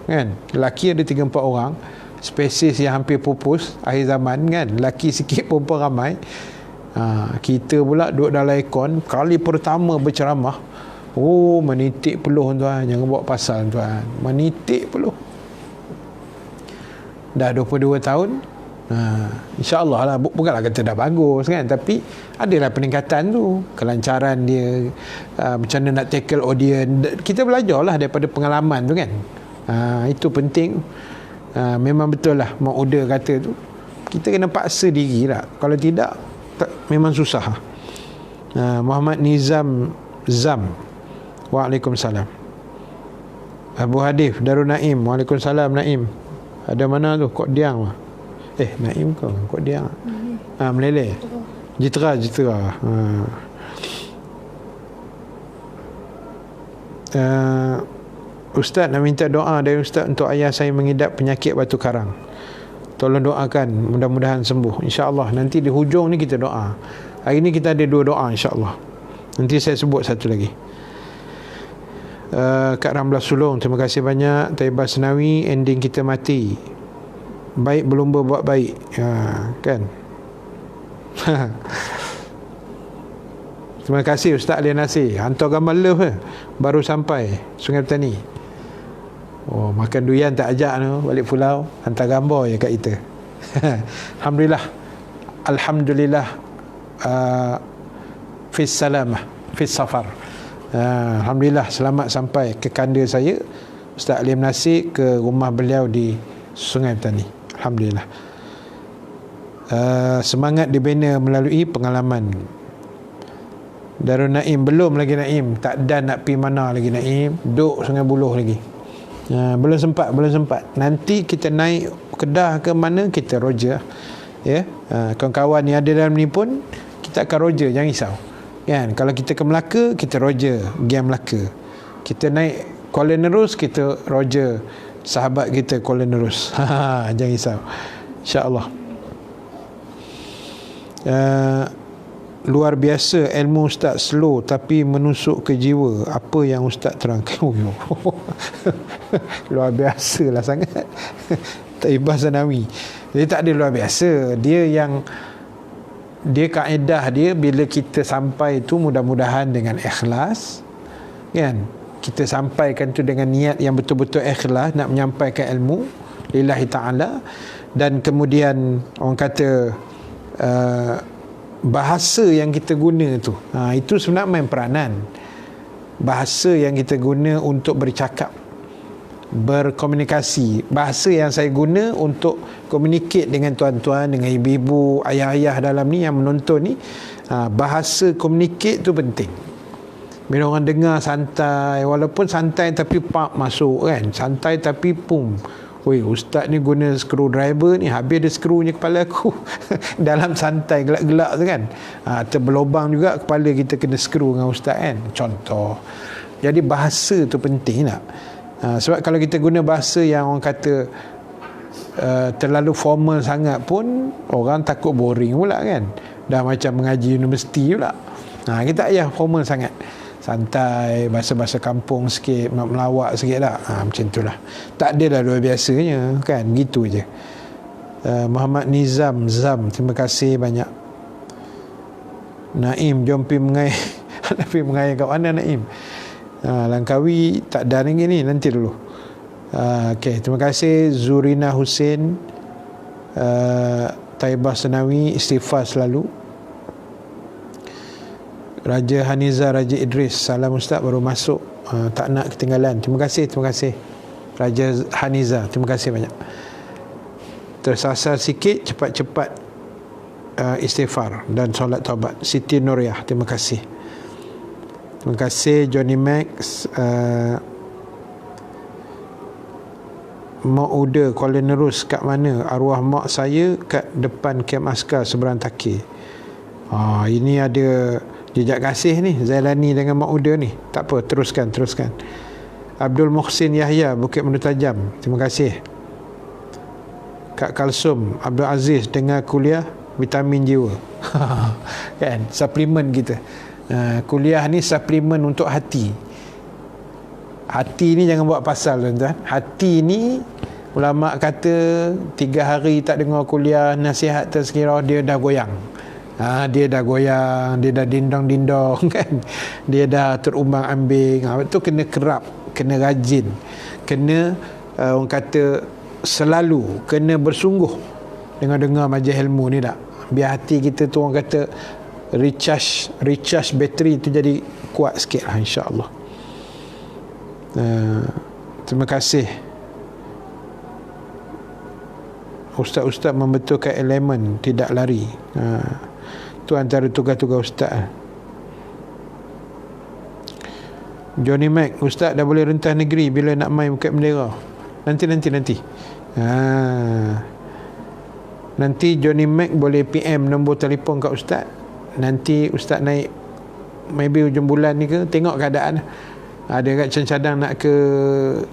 Kan? Lelaki ada 3-4 orang. Spesies yang hampir pupus akhir zaman kan. Lelaki sikit, perempuan ramai. Kita pula duduk dalam aircon. Kali pertama berceramah. Menitik peluh, tuan. Jangan buat pasal, tuan. Menitik peluh. Dah 22 tahun. InsyaAllah lah. Bukanlah kata dah bagus kan, tapi adalah peningkatan tu. Kelancaran dia, macam mana nak tackle audience. Kita belajar lah daripada pengalaman tu kan. Itu penting. Memang betul lah Mak Uda kata tu, kita kena paksa diri lah. Kalau tidak memang susah. Muhammad Nizam Zam, Waalaikumsalam. Abu Hadif Darul Naim, Waalaikumsalam Naim. Ada mana tu? Kok Diang. Naim kau Kok Diang. Meleleh. Jitera. Ustaz nak minta doa dari Ustaz untuk ayah saya mengidap penyakit batu karang. Tolong doakan, mudah-mudahan sembuh. InsyaAllah nanti di hujung ni kita doa. Hari ni kita ada 2 doa insyaAllah. Nanti saya sebut satu lagi. Kak Ramlah Sulong, terima kasih banyak. Taibah Senawi, ending kita mati. Baik berlumba buat baik. Kan? Terima kasih Ustaz Ali Nasir. Hantar gambar love baru sampai Sungai Petani. Makan durian tak ajak tu, balik pulau hantar gambar je kat kita. Alhamdulillah fis salamah fis safar. Alhamdulillah selamat sampai ke kanda saya Ustaz Alim Nasir, ke rumah beliau di Sungai Petani. Alhamdulillah. Semangat dibina melalui pengalaman. Darul Naim belum lagi Naim, tak dan nak pergi mana lagi Naim, duduk Sungai Buloh lagi. Belum sempat. Nanti kita naik Kedah ke mana kita roger. Kawan-kawan yang ada dalam ni pun kita akan roger, jangan risau. Kan, kalau kita ke Melaka kita roger game Melaka. Kita naik Kuala Nerus kita roger sahabat kita Kuala Nerus. Jangan risau. Insya-Allah. Luar biasa ilmu Ustaz, slow tapi menusuk ke jiwa. Apa yang Ustaz terangkan? Luar biasa lah sangat. Taibah Sanawi. Dia tak ada luar biasa. Dia kaedah dia, bila kita sampai tu mudah-mudahan dengan ikhlas, kan, kita sampaikan tu dengan niat yang betul-betul ikhlas nak menyampaikan ilmu lillahi ta'ala. Dan kemudian orang kata bahasa yang kita guna tu, itu sebenarnya main peranan. Bahasa yang kita guna untuk bercakap, berkomunikasi. Bahasa yang saya guna untuk communicate dengan tuan-tuan, dengan ibu-ibu, ayah-ayah dalam ni yang menonton ni, bahasa communicate tu penting. Bila orang dengar santai, walaupun santai tapi pak masuk kan, santai tapi pum, oi, ustaz ni guna screwdriver ni, habis ada skrunya kepala aku. Dalam santai gelak-gelak tu kan, terberlubang juga kepala kita kena skru dengan ustaz kan, contoh. Jadi bahasa tu penting tak? Sebab kalau kita guna bahasa yang orang kata terlalu formal sangat pun, orang takut boring pula kan, dah macam mengaji universiti pula. Kita tak payah formal sangat, santai, bahasa-bahasa kampung sikit, melawak sikit lah, macam tu lah. Tak adalah luar biasanya kan, gitu je. Muhammad Nizam Zam, terima kasih banyak. Naim, jom pergi mengair. Pergi mengair kat mana Naim? Langkawi tak ada lagi ni, nanti dulu. Okay, terima kasih Zurina Hussein, Taibah Sanawi, istighfar selalu. Raja Haniza, Raja Idris, salam Ustaz, baru masuk, tak nak ketinggalan. Terima kasih Raja Haniza, terima kasih banyak. Tersasar sikit, cepat-cepat istighfar dan solat taubat. Siti Nuriyah, terima kasih. Terima kasih Johnny Max, Mak Uda, Kuala Nerus kat mana? Arwah mak saya kat depan kem askar seberang Takir. Ini ada jejak kasih ni, Zailani dengan Mak Uda ni. Tak apa, teruskan. Abdul Muhsin Yahya, Bukit Mendu Tajam, terima kasih. Kak Kalsum Abdul Aziz, dengar kuliah vitamin jiwa. Kan, suplemen kita. Kuliah ni suplemen untuk hati. Hati ni jangan buat pasal tuan-tuan. Hati ni ulama kata 3 hari tak dengar kuliah nasihat tazkirah, dia dah goyang. Dia dah goyang, dia dah dindong-dindong kan, dia dah terumbang-ambing. Itu kena kerap, kena rajin, kena orang kata selalu kena bersungguh dengan dengar majlis ilmu ni tak, biar hati kita tu orang kata recharge bateri tu jadi kuat sikit lah, insya-Allah. Terima kasih ustaz-ustaz membetulkan elemen tidak lari. Itu antara tugas-tugas ustaz. Johnny Mac, ustaz dah boleh rentas negeri bila nak main bukat bendera? Nanti nanti Johnny Mac boleh PM nombor telefon kat ustaz. Nanti ustaz naik maybe hujung bulan ni ke, tengok keadaan. Ada kat cadang nak ke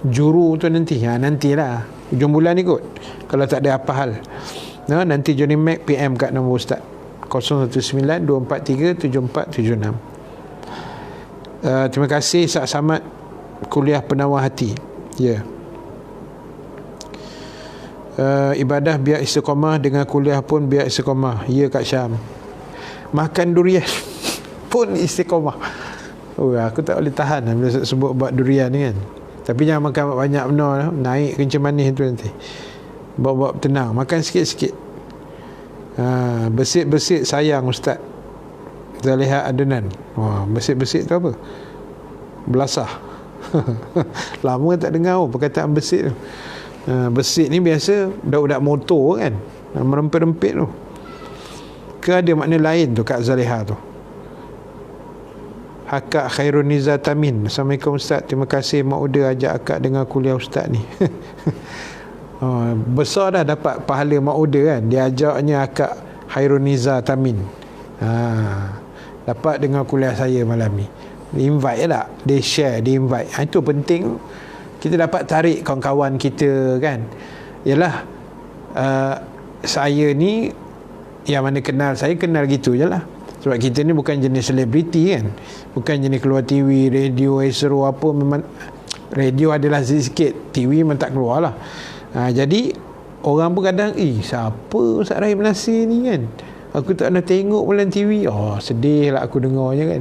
juru tu nanti. Nantilah hujung bulan ni kot, kalau tak ada apa hal. Nanti Johnny Mac PM kat nombor ustaz 019-243-7476. Terima kasih Sak Samad, kuliah penawar hati. Ibadah biar istiqamah, dengan kuliah pun biar istiqamah. Ya Kak Syam, makan durian pun istiqamah. Aku tak boleh tahan bila sebut buat durian ni kan. Tapi jangan makan banyak benar, naik kencing manis tu nanti. Bawa tenang, makan sikit-sikit. Besit-besit sayang Ustaz Zaliha Adenan. Besit-besit tu apa? Belasah. Lama tak dengar perkataan besit tu. Besit ni biasa budak-budak motor kan, merempit-rempit tu. Ke ada makna lain tu Kak Zaliha tu? Akak Khairuniza Tamin, Assalamualaikum Ustaz, terima kasih Mak Uda ajak akak dengar kuliah Ustaz ni. Besar dah dapat pahala Mak Uda kan, dia ajaknya akak Khairuniza Tamin. Dapat dengar kuliah saya malam ni. Invite lah, dia share, dia invite. Itu penting, kita dapat tarik kawan-kawan kita kan. Yalah, saya ni yang mana kenal saya, kenal gitu je lah. Sebab kita ni bukan jenis selebriti kan, bukan jenis keluar TV, radio, seru apa. Memang radio adalah sikit, TV memang tak keluar lah. Jadi orang pun kadang, siapa Ustaz Rahim Nasir ni kan, aku tak nak tengok pun dalam TV. Sedih lah aku dengar je kan.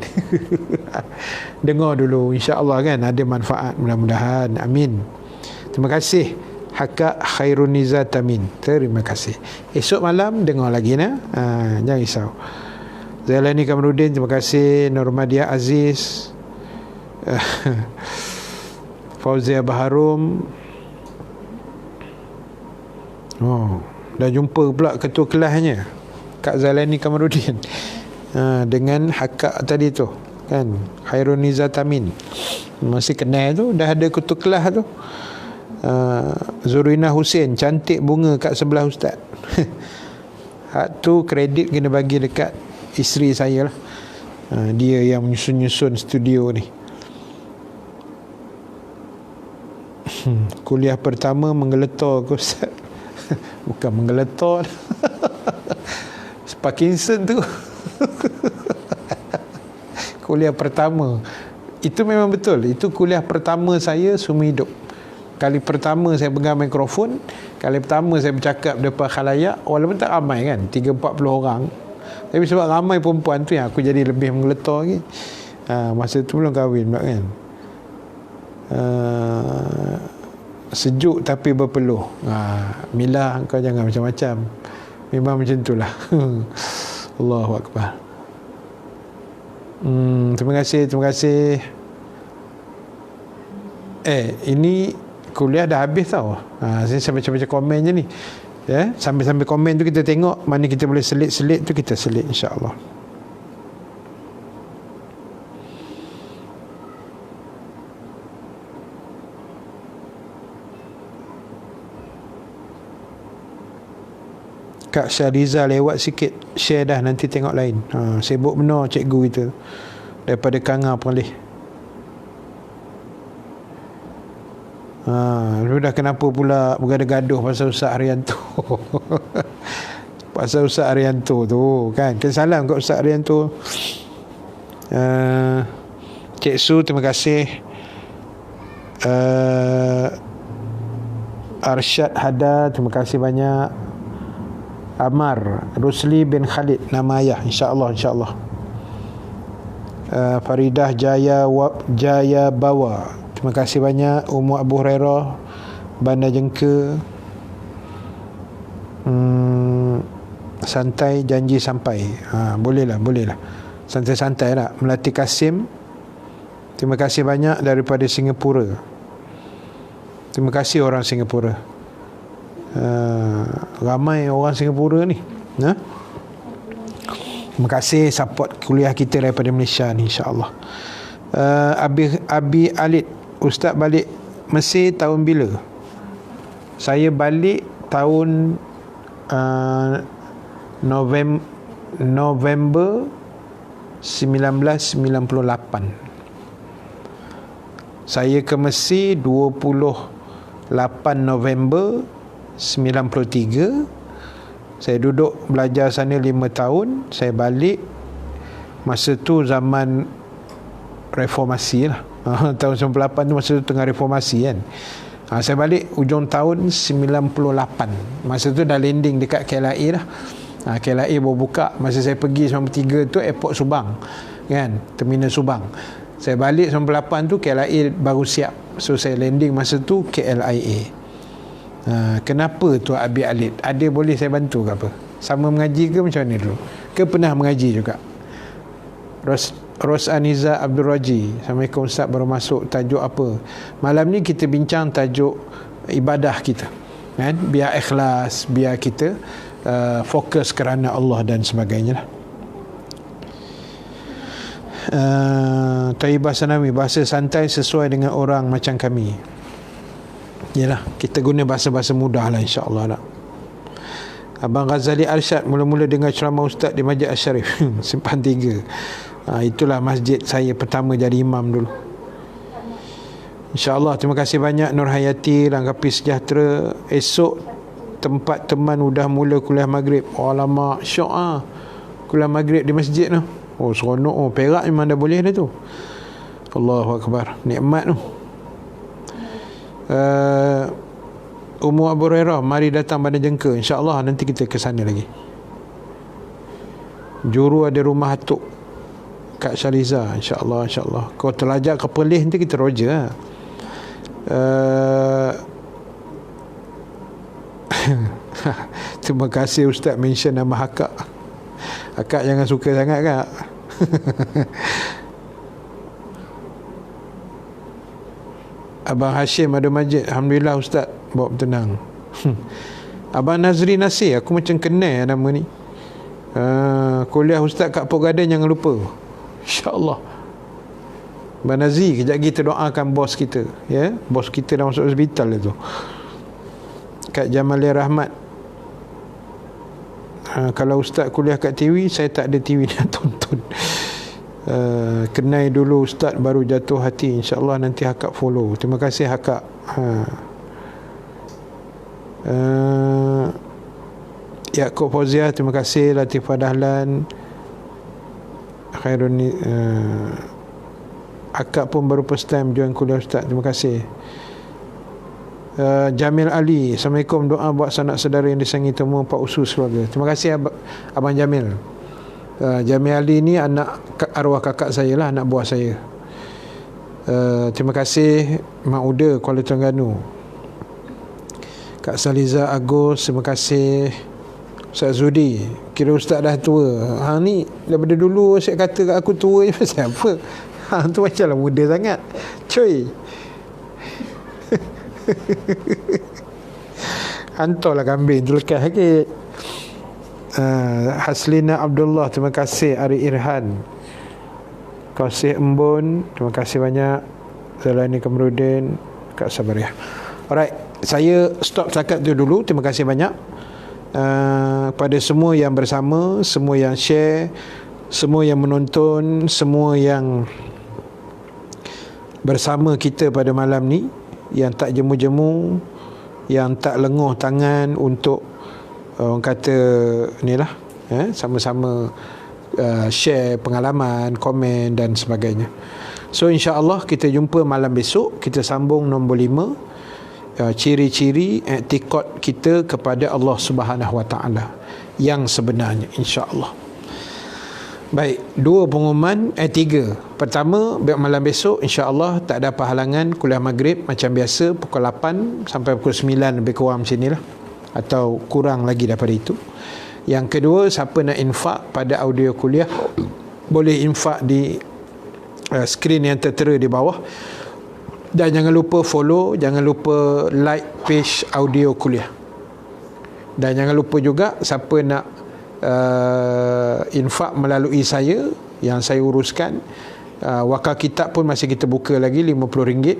Dengar dulu, insya-Allah kan ada manfaat, mudah-mudahan. Amin. Terima kasih Hakak Khairuniza Tamin, terima kasih. Esok malam dengar lagi nah. Jangan risau. Zailani Kamarudin, terima kasih. Normadia Aziz, Fauzia Baharum. Dah jumpa pula ketua kelasnya Kak Zailani Kamarudin, dengan Hakak tadi tu kan, Khairuniza Tamin. Masih kenal tu, dah ada ketua kelas tu. Zurina Hussein, cantik bunga kat sebelah ustaz. Hak tu kredit kena bagi dekat isteri saya lah. Dia yang menyusun studio ni. Kuliah pertama menggeletar ke ustaz? Bukan menggeletar. Parkinson tu. Kuliah pertama itu memang betul. Itu kuliah pertama saya seumur hidup. Kali pertama saya pegang mikrofon, kali pertama saya bercakap depan khalayak, walaupun tak ramai kan, 30-40 orang. Tapi sebab ramai perempuan tu yang aku jadi lebih menggeletar lagi. Masa tu belum kahwin pula kan. Sejuk tapi berpeluh. Mila, kau jangan macam-macam. Memang macam itulah. Allahu Akbar. Terima kasih. Ini kuliah dah habis tau. Saya baca-baca komen je ni. Sambil-sambil komen tu kita tengok mana kita boleh selit-selit tu, kita selit insya-Allah. Kak Syariza lewat sikit, share dah, nanti tengok lain. Sibuk benar cikgu kita daripada Kanga Perlis. Dah kenapa pula bergaduh pasal Ustaz Arianto? Pasal Ustaz Arianto tu kan. Salam kat Ustaz Arianto. Cik Su, terima kasih. Arsyad Hada, terima kasih banyak. Amar Rusli bin Khalid, nama ayah, insya-Allah. Faridah Jaya Bawa, terima kasih banyak. Ummu Abu Hurairah, Banda Jengke. Santai janji sampai. Bolehlah. Santai-santai lah. Melati Kasim, terima kasih banyak daripada Singapura. Terima kasih orang Singapura. Ramai orang Singapura ni. Terima kasih support kuliah kita daripada Malaysia ni, insya-Allah. Abi Alid, Ustaz balik Mesir tahun bila? Saya balik tahun November 1998. Saya ke Mesir 28 November 93. Saya duduk belajar sana 5 tahun. Saya balik masa tu zaman reformasi lah. Tahun 98 tu masa tu tengah reformasi kan. Saya balik ujung tahun 98. Masa tu dah landing dekat KLIA lah. KLIA baru buka. Masa saya pergi 93 tu airport Subang kan, terminal Subang. Saya balik 98 tu KLIA baru siap. So saya landing masa tu KLIA. Kenapa tu Abi Alid? Ada boleh saya bantu ke apa? Sama mengaji ke macam mana dulu? Ke pernah mengaji juga? Rosaniza Abdul Raji, Assalamualaikum Ustaz, baru masuk. Tajuk apa? Malam ni kita bincang tajuk ibadah kita kan? Biar ikhlas, biar kita fokus kerana Allah dan sebagainya lah. Taibah Sanawi, bahasa santai sesuai dengan orang macam kami. Yalah, kita guna bahasa-bahasa mudah lah, insya-Allah lah. Abang Ghazali Arsyad, mula-mula dengar ceramah Ustaz di Masjid Asy-Syarif Simpang 3. Itulah masjid saya pertama jadi imam dulu. InsyaAllah. Terima kasih banyak Nur Hayati, Langkapi Sejahtera. Esok tempat teman udah mula kuliah maghrib. Alamak, syok kuliah maghrib di masjid tu. Oh, seronok. Oh, Perak memang dah boleh dah tu. Allahu Akbar, nikmat tu. Ummu Abu Hurairah, mari datang pada jengka. InsyaAllah nanti kita ke sana lagi. Juru ada rumah atuk Kak Syariza. InsyaAllah, insyaAllah. Kau terlajak ke Perlis nanti kita roja. Terima kasih Ustaz mention nama Hakak. Hakak jangan suka sangat, Kak. Abang Hashim ada Majid. Alhamdulillah Ustaz, bawa bertenang. Abang Nazri Nasir, aku macam kenal nama ni. Kuliah Ustaz kat Port Garden, jangan lupa. InsyaAllah. Abang Nazri, kejap lagi kita doakan bos kita, ya. Bos kita dah masuk hospital tu. Kak Jamalia Rahmat, kalau Ustaz kuliah kat TV, saya tak ada TV nak tonton. Kenai dulu Ustaz baru jatuh hati. InsyaAllah nanti Hakak follow. Terima kasih Hakak. Yaakob Fauziah, terima kasih. Latifah Dahlan, Khairun, Akak pun baru first time join kuliah Ustaz. Terima kasih. Jamil Ali, Assalamualaikum, doa buat sanak saudara yang disayangi temu Pak Usus keluarga. Terima kasih Abang Jamil. Jamil Ali ni anak arwah kakak saya lah, anak buah saya. Terima kasih Mak Uda Kuala Terengganu. Kak Saliza Agus, terima kasih. Ustaz Zudi, kira Ustaz dah tua. Ni daripada dulu saya kata kat aku tua je, pasal apa? Tu macam lah muda sangat, cuy. Hantarlah kambing tu lekas sikit. Haslina Abdullah, terima kasih. Ari Irhan, Kasih Embun, terima kasih banyak. Zalani Kamrudin, Kak Sabariah. Alright, saya stop setakat tu dulu. Terima kasih banyak pada semua yang bersama, semua yang share, semua yang menonton, semua yang bersama kita pada malam ni, yang tak jemu-jemu, yang tak lenguh tangan untuk orang kata ni lah, sama-sama share pengalaman, komen dan sebagainya. So insya-Allah kita jumpa malam besok. Kita sambung nombor 5, ciri-ciri i'tiqad kita kepada Allah Subhanahu Wa Taala yang sebenarnya, insya-Allah. Baik, 2 pengumuman, 3. Pertama, malam besok insya-Allah tak ada apa halangan kuliah maghrib macam biasa pukul 8 sampai pukul 9 lebih kurang macam inilah, atau kurang lagi daripada itu. Yang kedua, siapa nak infak pada audio kuliah boleh infak di skrin yang tertera di bawah. Dan jangan lupa follow, jangan lupa like page audio kuliah. Dan jangan lupa juga siapa nak infak melalui saya yang saya uruskan, wakaf kitab pun masih kita buka lagi, RM50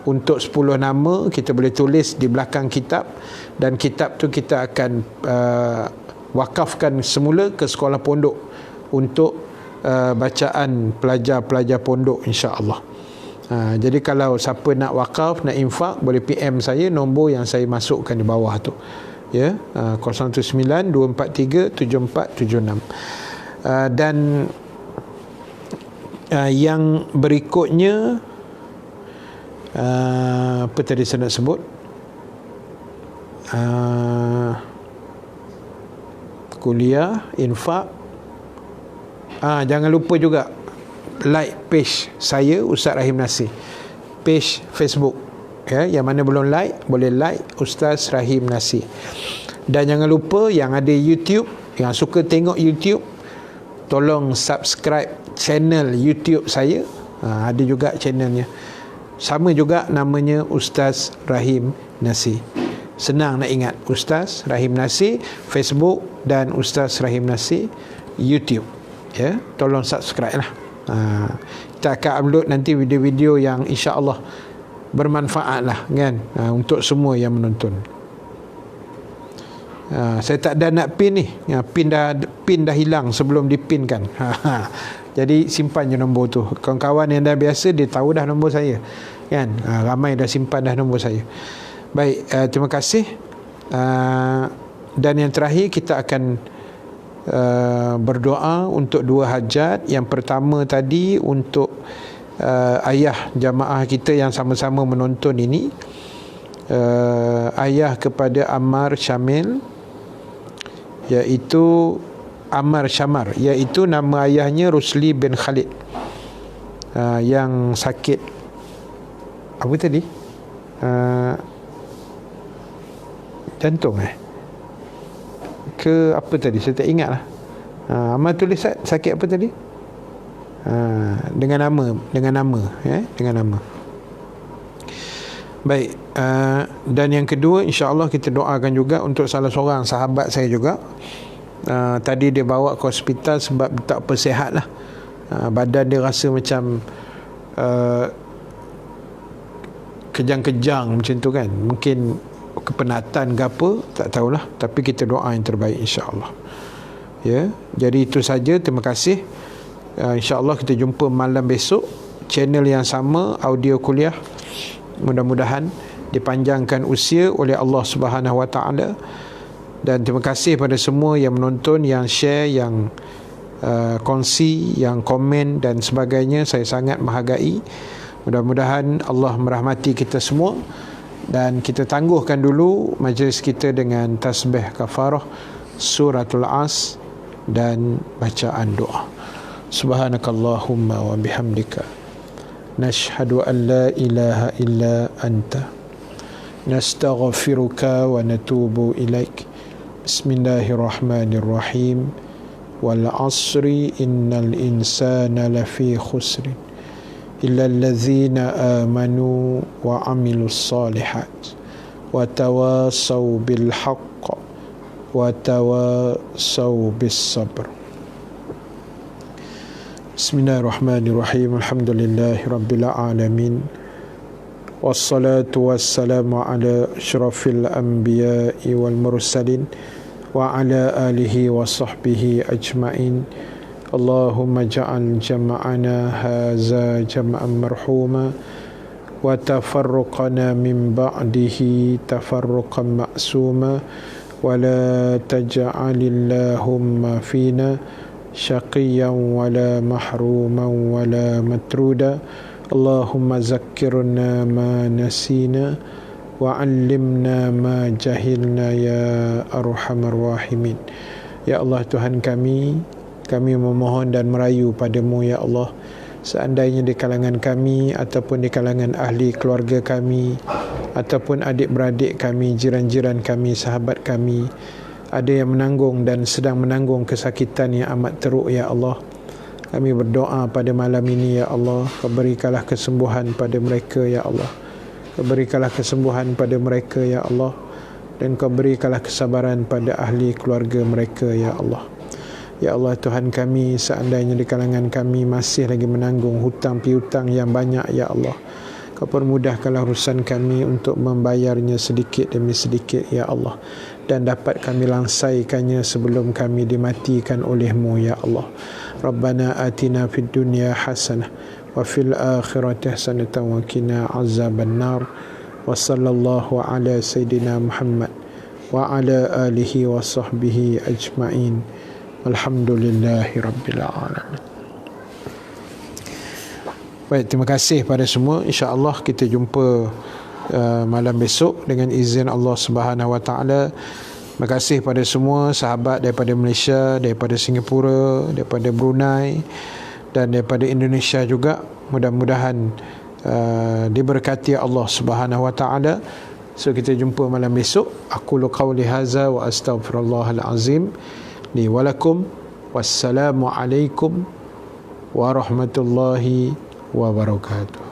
untuk 10 nama. Kita boleh tulis di belakang kitab, dan kitab tu kita akan wakafkan semula ke sekolah pondok untuk bacaan pelajar-pelajar pondok, insya-Allah. Jadi kalau siapa nak wakaf, nak infak, boleh PM saya, nombor yang saya masukkan di bawah tu, ya, 019-243-7476. Dan yang berikutnya, apa tadi saya nak sebut, kuliah, infak. Jangan lupa juga like page saya, Ustaz Rahim Nasir, page Facebook, ya, yang mana belum like, boleh like Ustaz Rahim Nasir. Dan jangan lupa yang ada YouTube, yang suka tengok YouTube, tolong subscribe channel YouTube saya. Ada juga channelnya, sama juga namanya Ustaz Rahim Nasir. Senang nak ingat, Ustaz Rahim Nasir Facebook dan Ustaz Rahim Nasir YouTube, ya. Tolong subscribe lah. Kita akan upload nanti video-video yang insya-Allah bermanfaat lah, kan, untuk semua yang menonton. Saya tak ada nak pin ni, pin dah hilang sebelum dipinkan. Jadi simpan je nombor tu. Kawan-kawan yang dah biasa, dia tahu dah nombor saya, kan. Ramai dah simpan dah nombor saya. Baik, terima kasih. Dan yang terakhir kita akan berdoa untuk dua hajat. Yang pertama tadi untuk ayah jamaah kita yang sama-sama menonton ini, ayah kepada Ammar Syamil, iaitu Ammar Syamar, iaitu nama ayahnya Rusli bin Khalid, yang sakit apa tadi, jantung ke apa tadi, saya tak ingat lah. Ammar tulis sakit apa tadi, dengan nama. Baik, dan yang kedua, insya-Allah kita doakan juga untuk salah seorang sahabat saya juga. Tadi dia bawa ke hospital sebab tak bersihat lah. Badan dia rasa macam kejang-kejang macam tu kan. Mungkin kepenatan ke apa, tak tahulah. Tapi kita doa yang terbaik, insya-Allah. Ya, jadi itu saja. Terima kasih. InsyaAllah kita jumpa malam besok, channel yang sama, audio kuliah. Mudah-mudahan dipanjangkan usia oleh Allah Subhanahu Wa Taala. Dan terima kasih pada semua yang menonton, yang share, yang kongsi, yang komen dan sebagainya. Saya sangat menghargai. Mudah-mudahan Allah merahmati kita semua. Dan kita tangguhkan dulu majlis kita dengan tasbih kafarah, suratul As dan bacaan doa. Subhanakallahumma wa bihamdika, nashhadu an la ilaha illa anta, nastaghfiruka wa natubu ilaik. Bismillahirrahmanirrahim. Wal asri innal insana lafi khusrin illa allazina amanu wa amilus solihat wa tawasaw bil haqq wa tawasaw bis sabr. Bismillahirrahmanirrahim. Alhamdulillahi rabbil alamin. Wassalatu wassalamu ala asyrafil anbiya'i wal mursalin wa ala alihi wa sahbihi ajma'in. Allahumma ja'al jama'ana haza jama'an marhuma wa tafarruqana min ba'dihi tafarruqan ma'suma wa la taj'alillahumma fina syaqiyan wa la mahruman wa la matruda. Allahumma zakkirna ma nasina wa 'allimna ma jahilna ya arhamar rahimin. Ya Allah Tuhan kami memohon dan merayu padamu ya Allah, seandainya di kalangan kami ataupun di kalangan ahli keluarga kami ataupun adik-beradik kami, jiran-jiran kami, sahabat kami, ada yang menanggung dan sedang menanggung kesakitan yang amat teruk ya Allah, kami berdoa pada malam ini ya Allah, berikanlah kesembuhan pada mereka ya Allah, berikanlah kesembuhan pada mereka ya Allah, dan kau berikanlah kesabaran pada ahli keluarga mereka ya Allah. Ya Allah Tuhan kami, seandainya di kalangan kami masih lagi menanggung hutang piutang yang banyak ya Allah, kau permudahkanlah urusan kami untuk membayarnya sedikit demi sedikit ya Allah, dan dapat kami langsaikannya sebelum kami dimatikan olehmu ya Allah. Rabbana atina fid dunya hasanah wa fil akhirati hasanatan wa qina azaban nar. Wa sallallahu ala sayyidina Muhammad wa ala alihi wa sahbihi ajma'in. Alhamdulillahi rabbil alamin. Baik, terima kasih pada semua. InsyaAllah kita jumpa malam besok dengan izin Allah Subhanahu Wa Taala. Terima kasih pada semua sahabat daripada Malaysia, daripada Singapura, daripada Brunei dan daripada Indonesia juga. Mudah-mudahan diberkati Allah Subhanahu Wa Taala. So kita jumpa malam besok. Aqulu qawli hadza wa astaghfirullahal azim li wa lakum. Wassalamu alaikum warahmatullahi wabarakatuh.